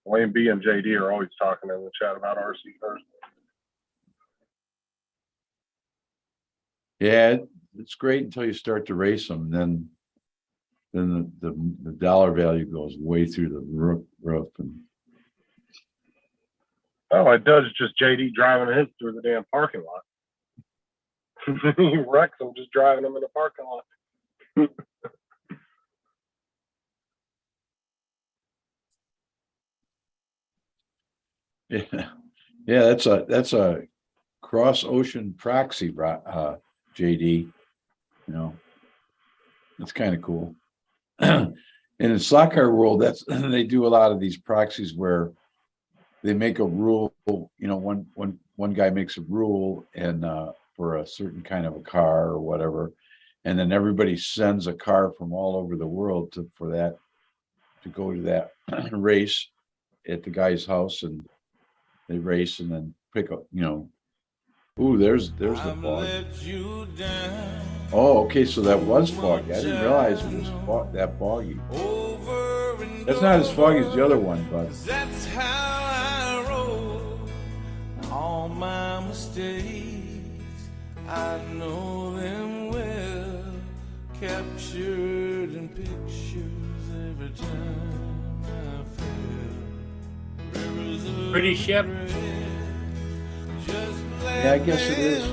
Wayne B and JD are always talking in the chat about RC cars. Yeah, it's great until you start to race them. Then the dollar value goes way through the roof and Oh, it does just JD driving his through the damn parking lot. He wrecks them just driving them in the parking lot. yeah, that's a cross ocean proxy, JD, you know. It's kind of cool. And in soccer world, that's they do a lot of these proxies where they make a rule, you know, one guy makes a rule and for a certain kind of a car or whatever, and then everybody sends a car from all over the world to go to that race at the guy's house, and they race and then pick up, you know. Ooh, there's the fog. Oh, okay, so that was foggy. I didn't realize it was that foggy. That's not as foggy as the other one, but That's how I roll. All my mistakes, I know them well. Captured in pictures every time I feel. Rivers of Pretty ship. regret, just yeah, I guess it is.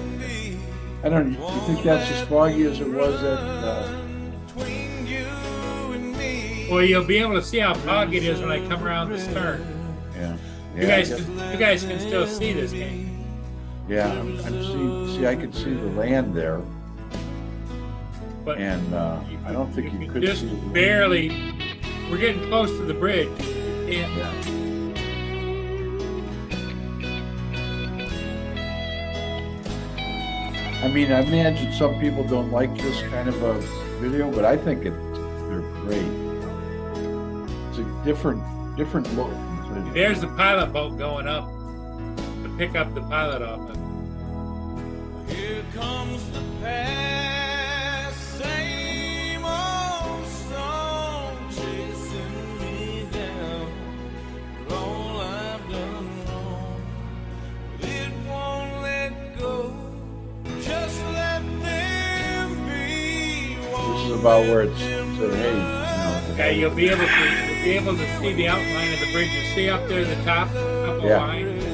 I don't. You think that's as foggy as it was at? between you and me. Well, you'll be able to see how foggy it is when I come around the stern. Yeah. You guys can still see this game. Yeah, I'm seeing. See, I can see the land there, But and I don't think you could just see the land. barely. We're getting close to the bridge. Yeah. Yeah. I mean, I imagine some people don't like this kind of a video, but I think they're great. It's a different look. There's the pilot boat going up to pick up the pilot off of. Here comes the past, same old song chasing me down. For all I've done wrong, but it won't let go. Just let them be. This is about where it's said, hey, you know. Yeah, you'll be able to see the outline of the bridge. You see up there at the top, couple Yeah. lines.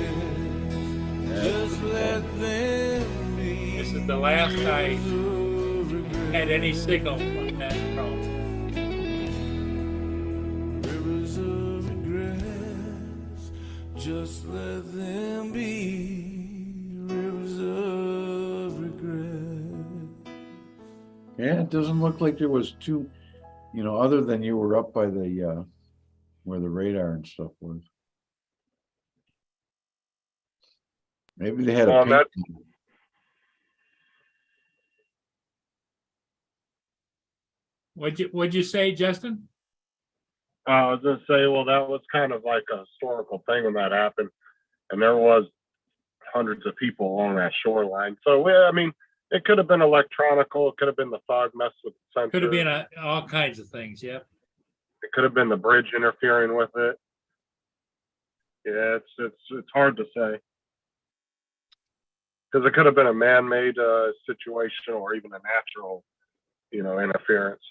Just let them be. This is the last I had any signal from that drone. Rivers of regrets, just let them be. Rivers of regret. Yeah, it doesn't look like there was too, you know, other than you were up by the where the radar and stuff was. Maybe they had a That- paint. What'd you say, Justin? I was gonna say, well, that was kind of like a historical thing when that happened, and there was hundreds of people along that shoreline. So, yeah, I mean, it could have been electronical. It could have been the fog messed with the sensor. Could have been all kinds of things. Yep. It could have been the bridge interfering with it. Yeah, it's hard to say because it could have been a man-made situation or even a natural, you know, interference.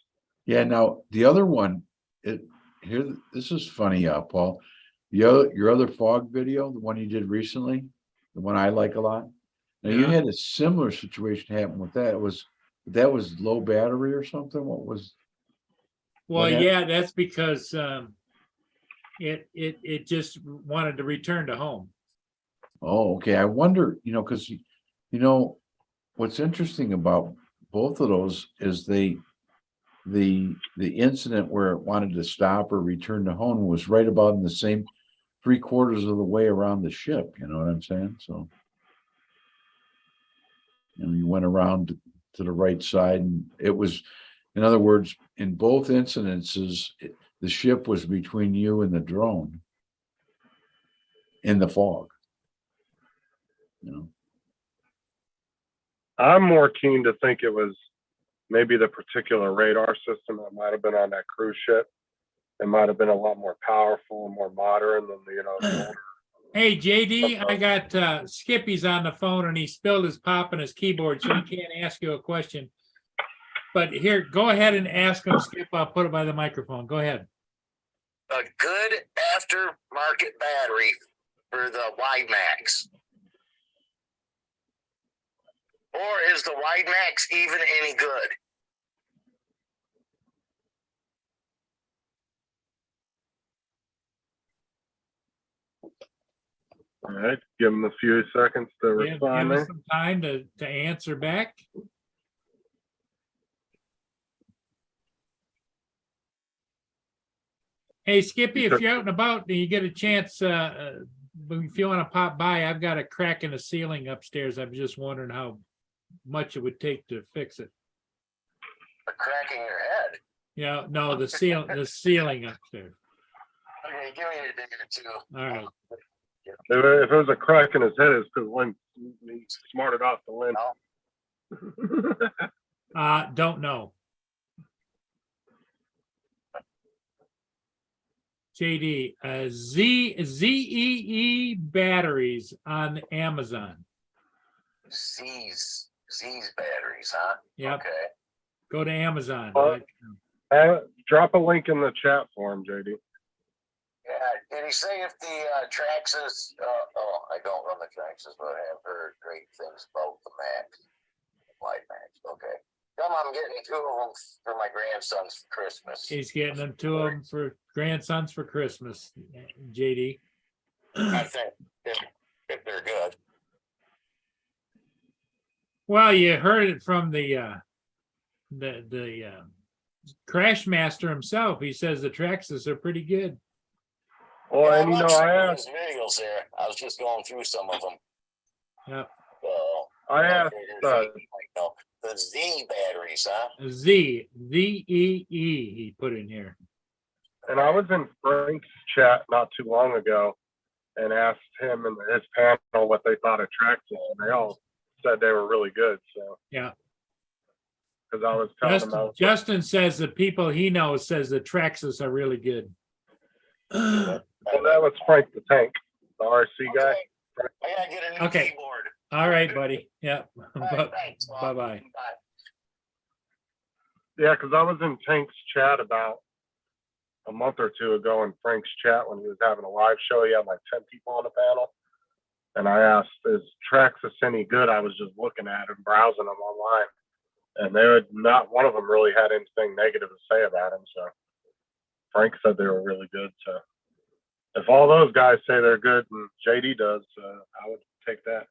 Yeah, now the other one, this is funny, Paul. Your other fog video, the one you did recently, the one I like a lot. Now you Yeah. had a similar situation happen with that. That was low battery or something? What was? Well, What hap- yeah, that's because it just wanted to return to home. Oh, okay. I wonder, you know, because you know, what's interesting about both of those is the incident where it wanted to stop or return to home was right about in the same 3/4 of the way around the ship. You know what I'm saying? So, you know, you went around to the right side, and it was, in other words, in both incidences, the ship was between you and the drone in the fog. You know. I'm more keen to think it was maybe the particular radar system that might have been on that cruise ship. It might have been a lot more powerful and more modern than the older. Hey, JD, I got Skippy's on the phone and he spilled his pop on his keyboard, so he can't ask you a question. But here, go ahead and ask him, Skip. I'll put it by the microphone. Go ahead. A good aftermarket battery for the WideMax. Or is the WideMax even any good? All right, give them a few seconds to Give respond us there. some time to answer back. Hey Skippy, if took- you're out and about and you get a chance, if you want to pop by, I've got a crack in the ceiling upstairs. I'm just wondering how much it would take to fix it. A crack in your head. Yeah, no, the ceiling upstairs. Okay, give me a day or two. All right. If it was a crack in his head, it's because Lynn he smarted off the Lynn. Don't know. JD, ZEE batteries on Amazon. Z's batteries, huh? Yep, Okay. go to Amazon. Drop a link in the chat for him, JD. Yeah, did he say if the Traxxas, I don't run the Traxxas, but I have heard great things about the Max. Light Max, okay. Tell him I'm getting 2 of them for my grandsons for Christmas. He's getting them to him for grandsons for Christmas, JD. I think if they're good. Well, you heard it from the Crash Master himself. He says the Traxxas are pretty good. Well, Yeah, and you I'm know, not I checking asked, his videos there. I was just going through some of them. Yep. I asked, The Z batteries, huh? ZEE, he put in here. and I was in Frank's chat not too long ago, and asked him and his panel what they thought of Traxxas, and they all said they were really good. So Yeah. because I was telling them, Justin says the people he knows says the Traxxas are really good. well, that was Frank the Tank, the RC guy. Okay. I gotta get a new Okay. keyboard. All right, buddy. Yeah. All right, thanks. Bye-bye. Bye. Yeah, because I was in Tank's chat about a month or two ago in Frank's chat when he was having a live show. He had like 10 people on the panel. And I asked, is Traxxas any good? I was just looking at them, browsing them online. And they would not, one of them really had anything negative to say about them. So Frank said they were really good. So if all those guys say they're good and JD does, I would take that.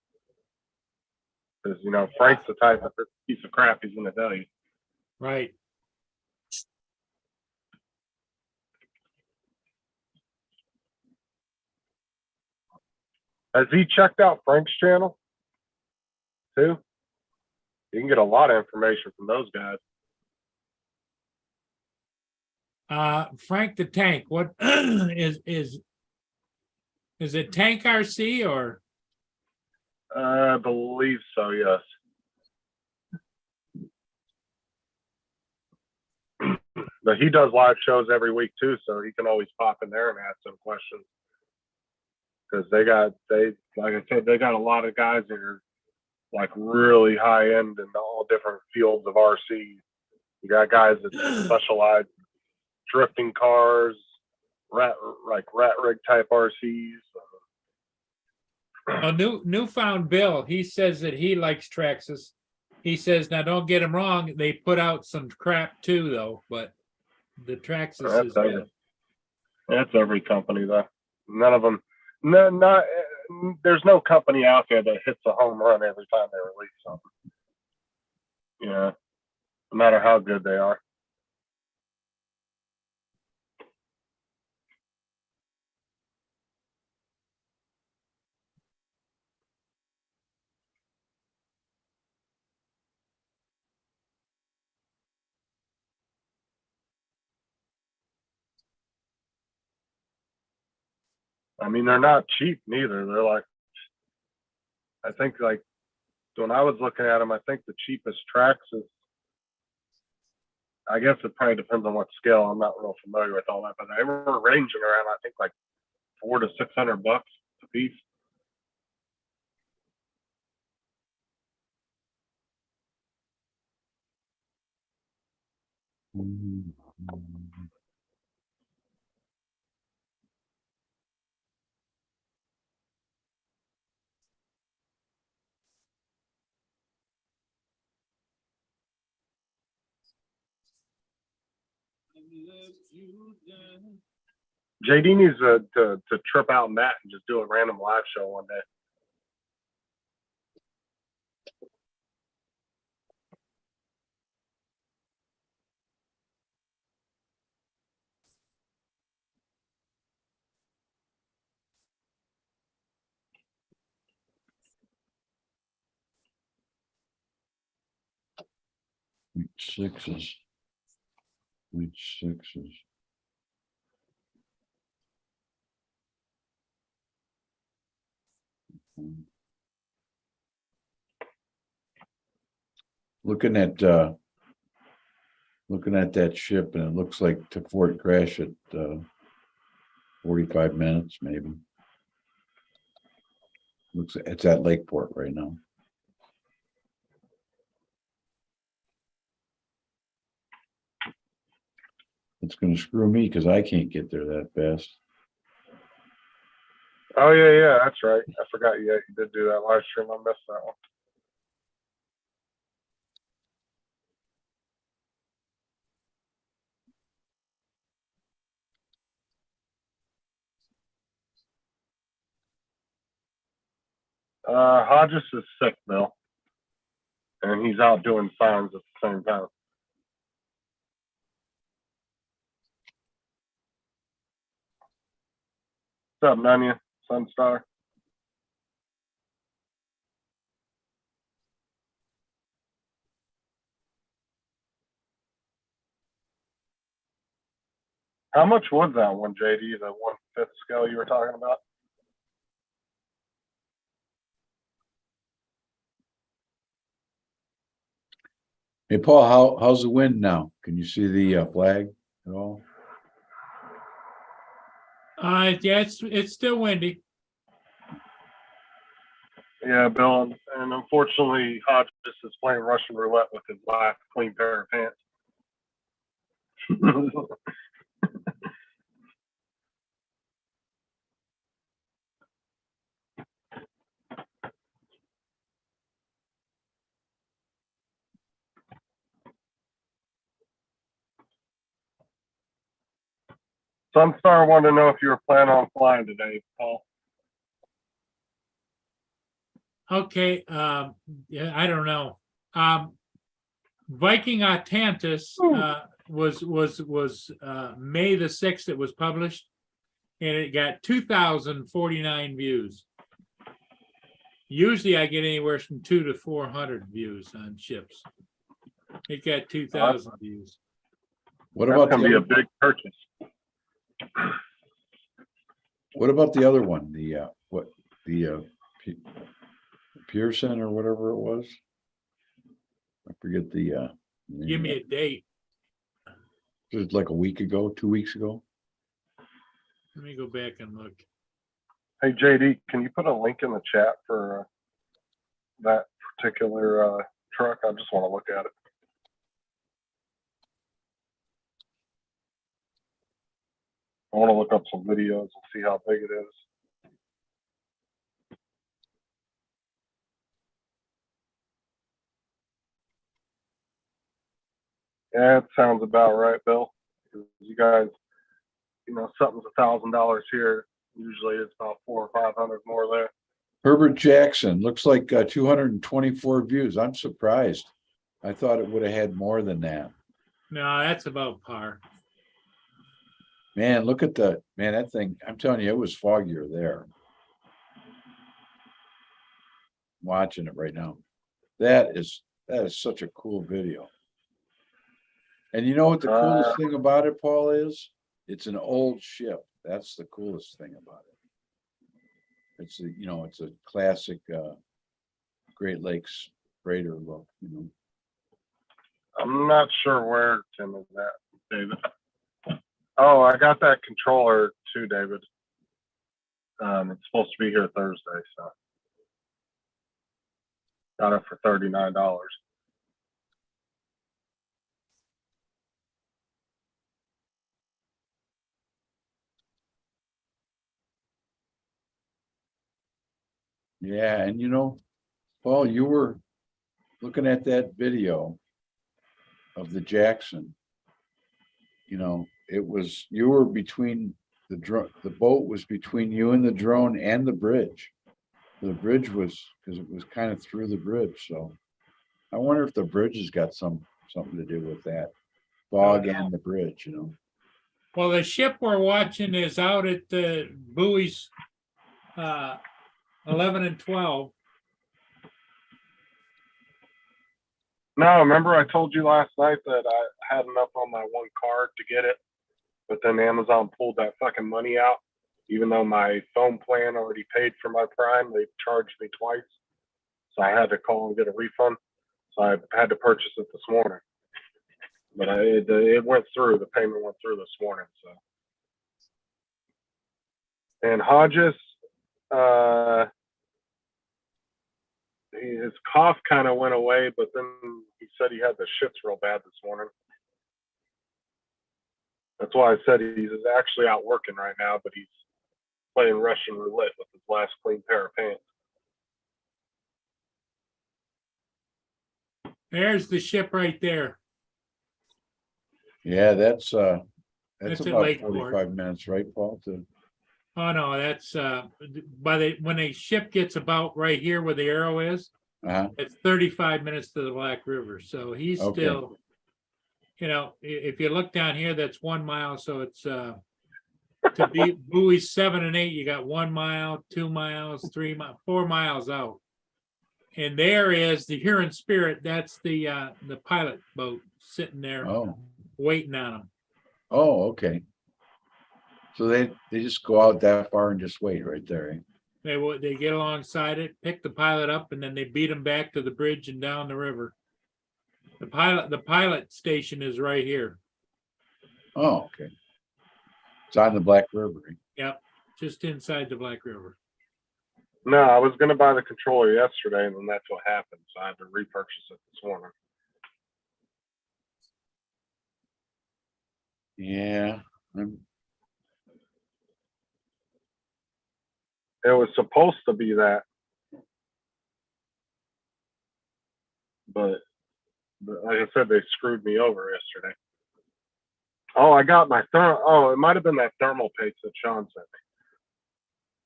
Because, you know, Frank's the type of piece of crap he's going to tell you. Right. Has he checked out Frank's channel too? You can get a lot of information from those guys. Frank the Tank, what is it Tank RC or? I believe so, yes. But he does live shows every week too, so he can always pop in there and ask some questions. Because like I said, they got a lot of guys that are like really high end in all different fields of RC. You got guys that specialize in drifting cars, rat rig type RCs. Newfound Bill, he says that he likes Traxxas. He says, now don't get him wrong, they put out some crap too, though, but the Traxxas is good. That's every company though. None of them. There's no company out there that hits a home run every time they release something. Yeah, no matter how good they are. I mean, they're not cheap neither. They're like, I think like when I was looking at them, I think the cheapest Traxxas, I guess it probably depends on what scale. I'm not real familiar with all that, but they were ranging around, I think like $400 to $600 a piece. JD needs to trip out Matt and just do a random live show one day. .6s. .6s. Looking at that ship, and it looks like to Fort crash at 45 minutes maybe. It's at Lakeport right now. It's gonna screw me because I can't get there that fast. Oh yeah, that's right. I forgot you did do that live stream. I missed that one. Hodges is sick, Bill, and he's out doing signs at the same time. What's up, Nanya, Sunstar? How much was that one, JD? The 1/5 scale you were talking about? Hey, Paul, how's the wind now? Can you see the flag at all? Yeah, it's still windy. Yeah, Bill, and unfortunately, Hodges is playing Russian roulette with his last clean pair of pants. Sunstar wanted to know if you were planning on flying today, Paul. Okay, yeah, I don't know. Viking Atlantis was May the 6th it was published, and it got 2,049 views. Usually I get anywhere from 200 to 400 views on ships. It got 2,000 views. What That's about gonna the be a other, big purchase. what about the other one? Pearson or whatever it was? I forget the Give me a date. it was like a week ago, 2 weeks ago. Let me go back and look. Hey JD, can you put a link in the chat for that particular truck? I just want to look at it. I want to look up some videos and see how big it is. Yeah, it sounds about right, Bill. You guys, something's $1,000 here. Usually it's about 400 or 500 more there. Herbert Jackson, looks like 224 views. I'm surprised. I thought it would have had more than that. No, that's about par. Man, look at that thing. I'm telling you, it was foggier there. Watching it right now. That is such a cool video. And you know what the coolest thing about it, Paul, is? It's an old ship. That's the coolest thing about it. It's a classic Great Lakes freighter look, I'm not sure where Tim is at, David. Oh, I got that controller too, David. It's supposed to be here Thursday, so got it for $39. Yeah, and Paul, you were looking at that video of the Jackson. You were between the boat was between you and the drone and the bridge. The bridge was, because it was kind of through the bridge, so I wonder if the bridge has got something to do with that fog and the bridge. Well, the ship we're watching is out at the buoys 11 and 12. No, remember I told you last night that I had enough on my one card to get it, but then Amazon pulled that fucking money out. Even though my phone plan already paid for my Prime, they charged me twice. So I had to call and get a refund. So I had to purchase it this morning. But it went through. The payment went through this morning. So. And Hodges, his cough kind of went away, but then he said he had the shits real bad this morning. That's why I said he's actually out working right now, but he's playing Russian roulette with his last clean pair of pants. There's the ship right there. Yeah, that's That's at about Lakeport. 45 minutes, right, Paul? Oh, no, that's, when the ship gets about right here where the arrow is, it's 35 minutes to the Black River. So he's Okay. still, if you look down here, that's 1 mile. So it's, to be buoys 7 and 8, you got 1 mile, 2 miles, 3 miles, 4 miles out. And there is the Huron Spirit. That's the pilot boat sitting there waiting on them. Oh, okay. So they just go out that far and just wait right there. Eh? They get alongside it, pick the pilot up, and then they beat him back to the bridge and down the river. The pilot station is right here. Oh, okay. It's on the Black River. Eh? Yep, just inside the Black River. No, I was going to buy the controller yesterday, and then that's what happened. So I had to repurchase it this morning. Yeah. It was supposed to be that, but like I said, they screwed me over yesterday. Oh, I got my it might have been that thermal paste that Sean sent me.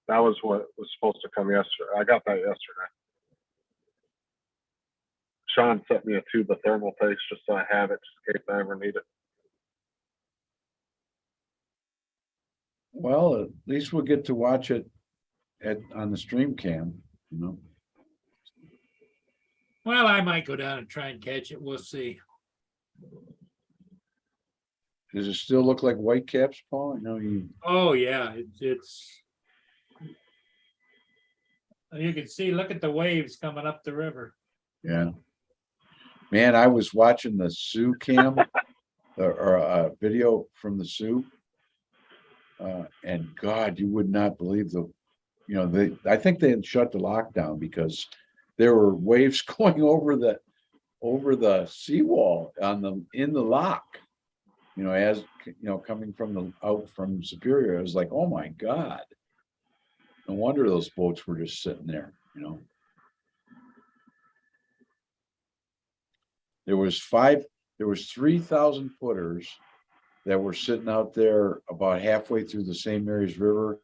That was what was supposed to come yesterday. I got that yesterday. Sean sent me a tube of thermal paste just so I have it, just in case I ever need it. Well, at least we'll get to watch it on the stream cam, Well, I might go down and try and catch it. We'll see. Does it still look like Whitecaps, Paul? I know you. Oh yeah, it's. You can see. Look at the waves coming up the river. Yeah. Man, I was watching the Sioux cam or a video from the Sioux. And God, you would not believe I think they had shut the lockdown because there were waves going over the seawall in the lock, coming out from Superior. I was like, oh my God. No wonder those boats were just sitting there, There was 3,000 footers that were sitting out there about halfway through the St. Mary's River,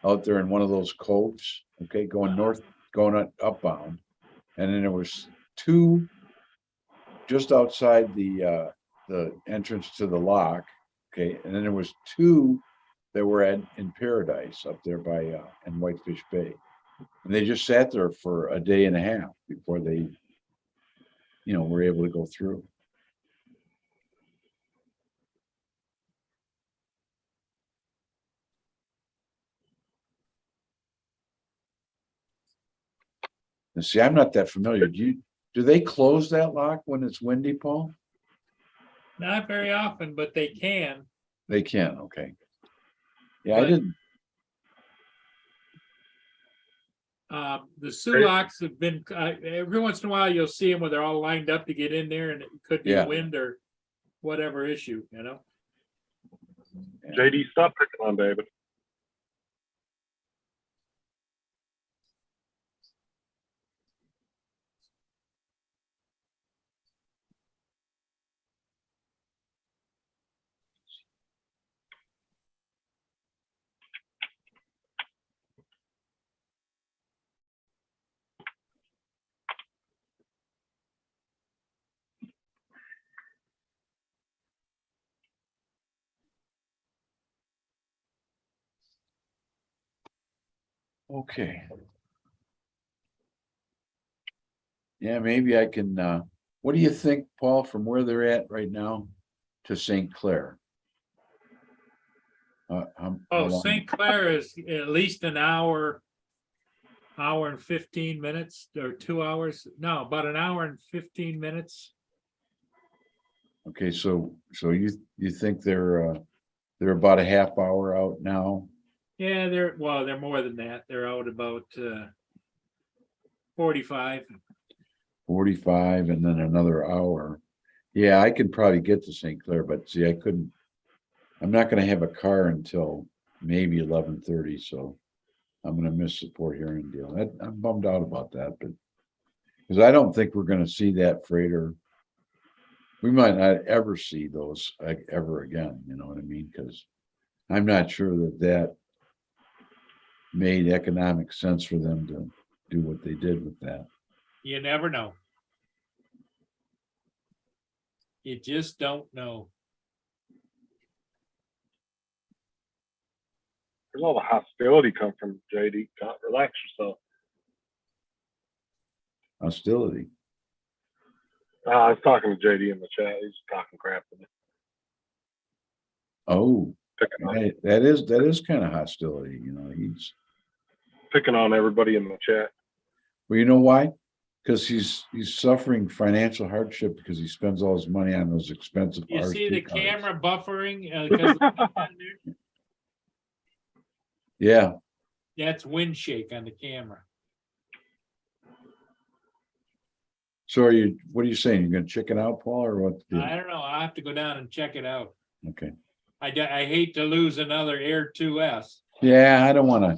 out there in one of those coves, okay, going north, going upbound. And then there was 2 just outside the entrance to the lock, okay, and then there was 2 that were in Paradise up there by in Whitefish Bay. And they just sat there for a day and a half before they, were able to go through. And see, I'm not that familiar. Do they close that lock when it's windy, Paul? Not very often, but they can. They can, okay. Yeah, But I didn't. The Sioux locks have been every once in a while you'll see them where they're all lined up to get in there, and it could be wind or whatever issue, JD, stop picking on David. Okay. Yeah, maybe I can What do you think, Paul, from where they're at right now to St. Clair? How Oh, long- St. Clair is at least an hour, hour and 15 minutes or 2 hours. No, about an hour and 15 minutes. Okay, so you think they're about a half hour out now? Yeah, they're more than that. They're out about 45. 45 and then another hour. Yeah, I could probably get to St. Clair, but see, I'm not gonna have a car until maybe 11:30, so I'm gonna miss the Port Huron deal. I'm bummed out about that, but because I don't think we're gonna see that freighter. We might not ever see those like, ever again, you know what I mean? Because I'm not sure that made economic sense for them to do what they did with that. You never know. You just don't know. Where's all the hostility come from, JD? Relax yourself. Hostility. I was talking to JD in the chat. He's talking crap to me. Oh, Picking on, that is kind of hostility, you know, picking on everybody in the chat. well, you know why? Because he's suffering financial hardship because he spends all his money on those expensive. You see the RC cars. camera buffering? 'Cause Yeah, that's wind shake on the camera. so what are you saying? You're gonna chicken out, Paul, or what? I don't know. I'll have to go down and check it out. Okay, I hate to lose another Air 2S. yeah, I don't wanna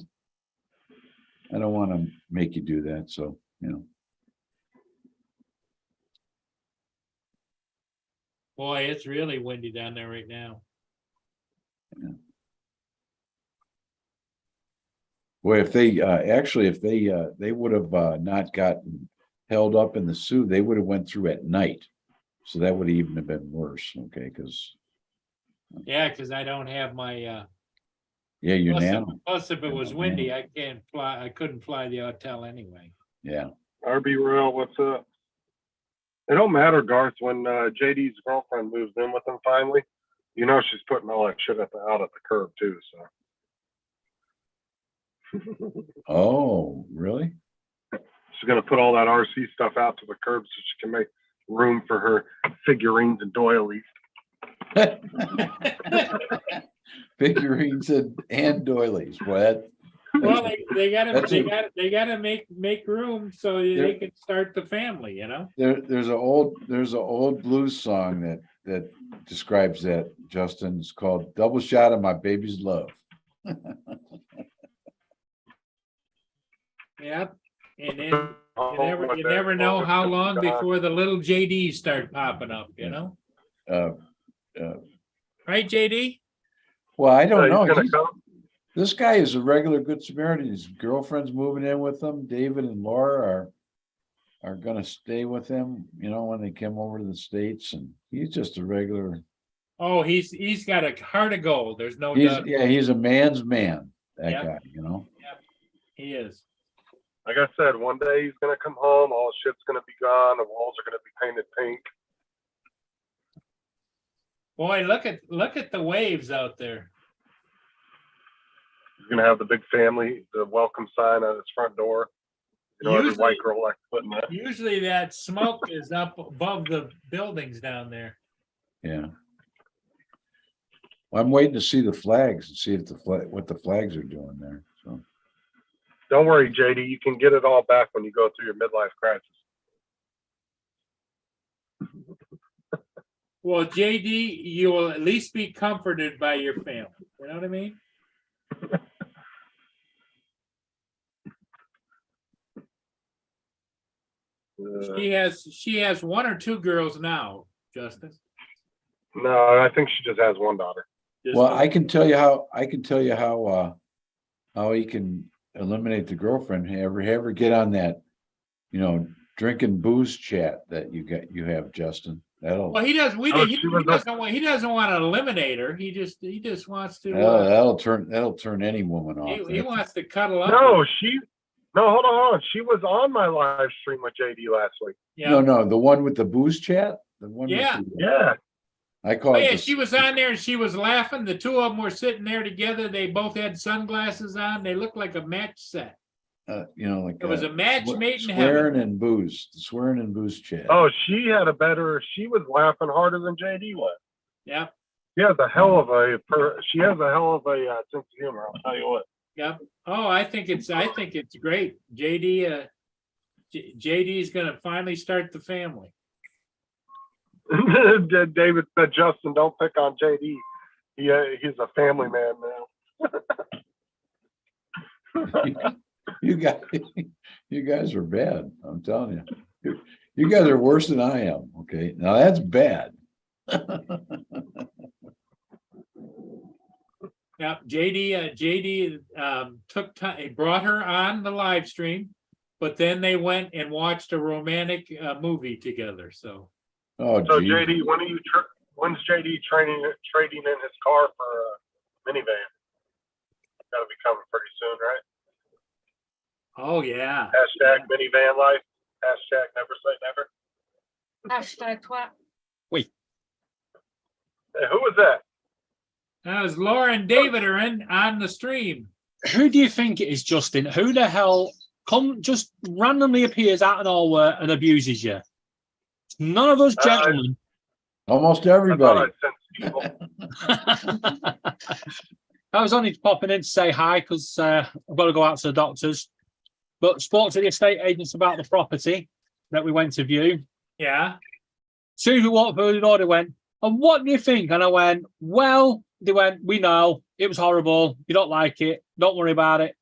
make you do that, so, you know. Boy, it's really windy down there right now. Well, if they, actually, if they would have, not gotten held up in the Sioux, they would have went through at night. So that would even have been worse, okay, because, Yeah, because I don't have my yeah, you're now, plus if it was windy, I couldn't fly the hotel anyway. yeah. RB Royal, what's up? It don't matter, Garth, when JD's girlfriend moves in with him finally, you know she's putting all that shit out at the curb too, so. Oh, really? She's gonna put all that RC stuff out to the curb so she can make room for her figurines and doilies. Figurines and doilies, what? Well, they That's gotta make room so they can start the family, you know? There's an old blues song that describes that, Justin. It's called Double Shot of My Baby's Love. Yep. And then you never know how long before the little JDs start popping up, you know? Right, JD? Well, I don't He's know. gonna come. This guy is a regular Good Samaritan. His girlfriend's moving in with him. David and Laura are gonna stay with him, you know, when they come over to the States, and he's just a regular. Oh, he's got a heart of gold. There's no He's, doubt. yeah, he's a man's man, that Yep. guy, you know? He is. Like I said, one day he's gonna come home, all his shit's gonna be gone, the walls are gonna be painted pink. Boy, look at the waves out there. He's gonna have the big family, the welcome sign on his front door. You know, every Usually- white girl likes putting that. Usually that smoke is up above the buildings down there. Yeah. Well, I'm waiting to see the flags and see if what the flags are doing there, so. Don't worry, JD, you can get it all back when you go through your midlife crisis. Well, JD, you will at least be comforted by your family. You know what I mean? She has one or two girls now, Justin. No, I think she just has one daughter. Just Well, one. I can tell you how he can eliminate the girlfriend, have her get on that, you know, drinking booze chat that you have, Justin. Well, he doesn't. Oh, she was He doesn't want to eliminate her. He just wants to. that'll turn any woman off. He wants to cuddle up. No, No, hold on. She was on my live stream with JD last week. No, Yeah, no, the one with the booze chat? The one with Yeah. the- Yeah. I call oh it. yeah, the- she was on there and she was laughing. The two of them were sitting there together. They both had sunglasses on. They looked like a match set. You know, like. It was a match made in heaven. Swearing and booze, the swearing and booze chat. Oh, she was laughing harder than JD was. Yep, She has a hell of a sense of humor. I'll tell you what. yep. Oh, I think it's great. JD, JD is gonna finally start the family. David said, Justin, don't pick on JD. He's a family man now. You guys are bad. I'm telling you. You guys are worse than I am. Okay, now that's bad. Yeah, JD took time, brought her on the live stream, but then they went and watched a romantic movie together. So Oh, So gee. JD, when's JD trading in his car for a minivan? Got to be coming pretty soon, right? oh yeah. Hashtag minivan life. Hashtag never say never. Hashtag twat. Hey, who was that? That was Laura and David are on the stream. Who do you think it is, Justin? Who the hell just randomly appears out of nowhere and abuses you? None of those gentlemen. Almost I thought everybody. I'd sent people. I was only popping in to say hi because I've got to go out to the doctors. But spoke to the estate agents about the property that we went to view. Yeah. As soon as we walked through the door, they went, and what do you think? And I went, well, they went, we know, it was horrible. You don't like it. Don't worry about it.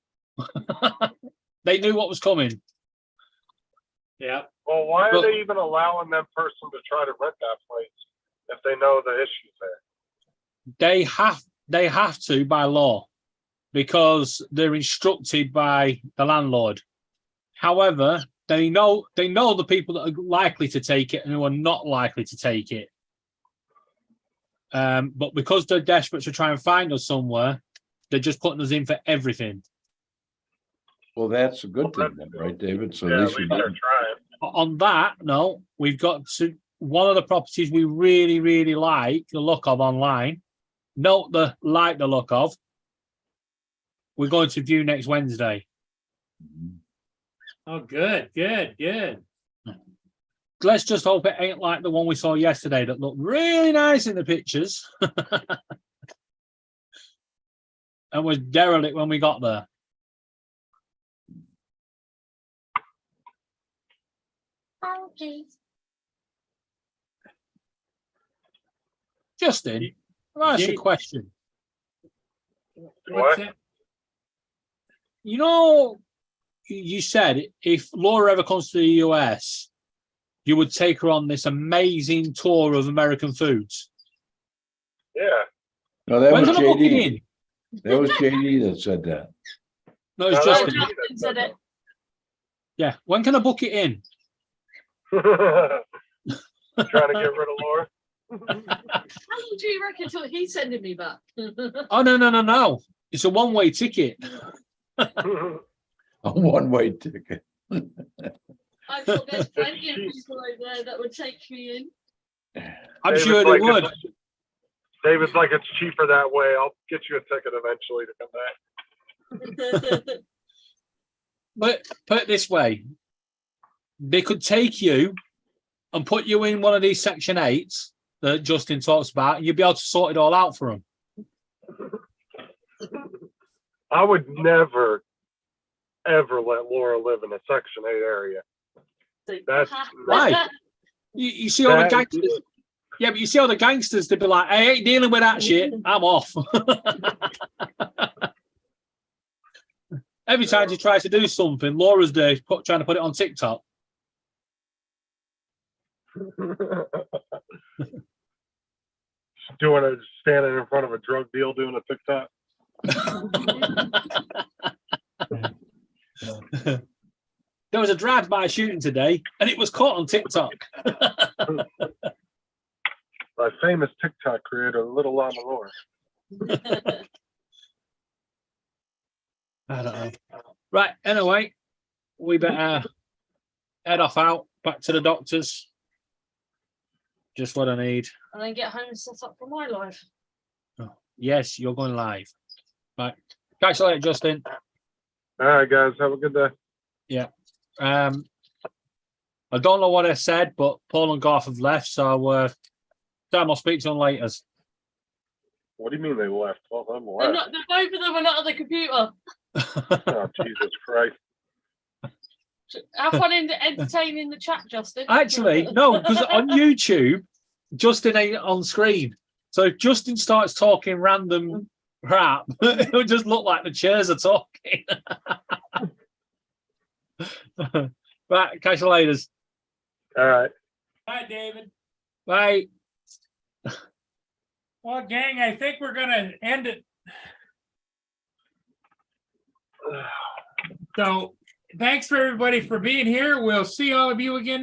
They knew what was coming. Yeah. Well, why are But- they even allowing that person to try to rent that place if they know the issues there? They have to by law because they're instructed by the landlord. However, they know the people that are likely to take it and who are not likely to take it. But because they're desperate to try and find us somewhere, they're just putting us in for everything. Well, that's a good thing then, right, David? So Yeah, at at least least you they're did. trying. On that, no, we've got to one of the properties we really, really like the look of online. Note the look of. We're going to view next Wednesday. Oh, good. Let's just hope it ain't like the one we saw yesterday that looked really nice in the pictures and was derelict when we got there. Oh, geez. Justin, I'll ask you a question. What's that? You know, you said if Laura ever comes to the US, you would take her on this amazing tour of American foods. Yeah. No, that was When can I book it JD. in? That was JD that said that. No, it's No, that Justin. was- Justin said it. Yeah. When can I book it in? Trying to get rid of Laura. How long do you reckon till he's sending me back? Oh, no. It's a one-way ticket. A one-way ticket. I thought there's plenty of people over there that would take me in. I'm David's sure they like, would. David's like, it's cheaper that way. I'll get you a ticket eventually to come back. But put it this way, they could take you and put you in one of these Section 8s that Justin talks about, and you'd be able to sort it all out for them. I would never, ever let Laura live in a Section 8 area. That's Why? You see all the That- gangsters. Yeah, but you see all the gangsters, they'd be like, I ain't dealing with that shit. I'm off. Every time you try to do something, Laura's there trying to put it on TikTok. standing in front of a drug deal doing a TikTok. There was a drive-by shooting today, and it was caught on TikTok. My famous TikTok creator, Little Llama Laura. I don't know. Right, anyway, we better head off out back to the doctors. Just what I need. And then get home and set up for my life. Yes, you're going live. Right. Catch you later, Justin. All right, guys, have a good day. I don't know what I said, but Paul and Garth have left, so Sam, I'll speak to them later. What do you mean they left? Well, them They're left. not, both of them are not at the computer. Oh, Jesus Christ. Have fun in entertaining the chat, Justin. Actually, no, because on YouTube, Justin ain't on screen. So if Justin starts talking random crap, it'll just look like the chairs are talking. Right, catch you later. All right. Hi, David. Bye. Well, gang, I think we're gonna end it. So, thanks for everybody for being here. We'll see all of you again next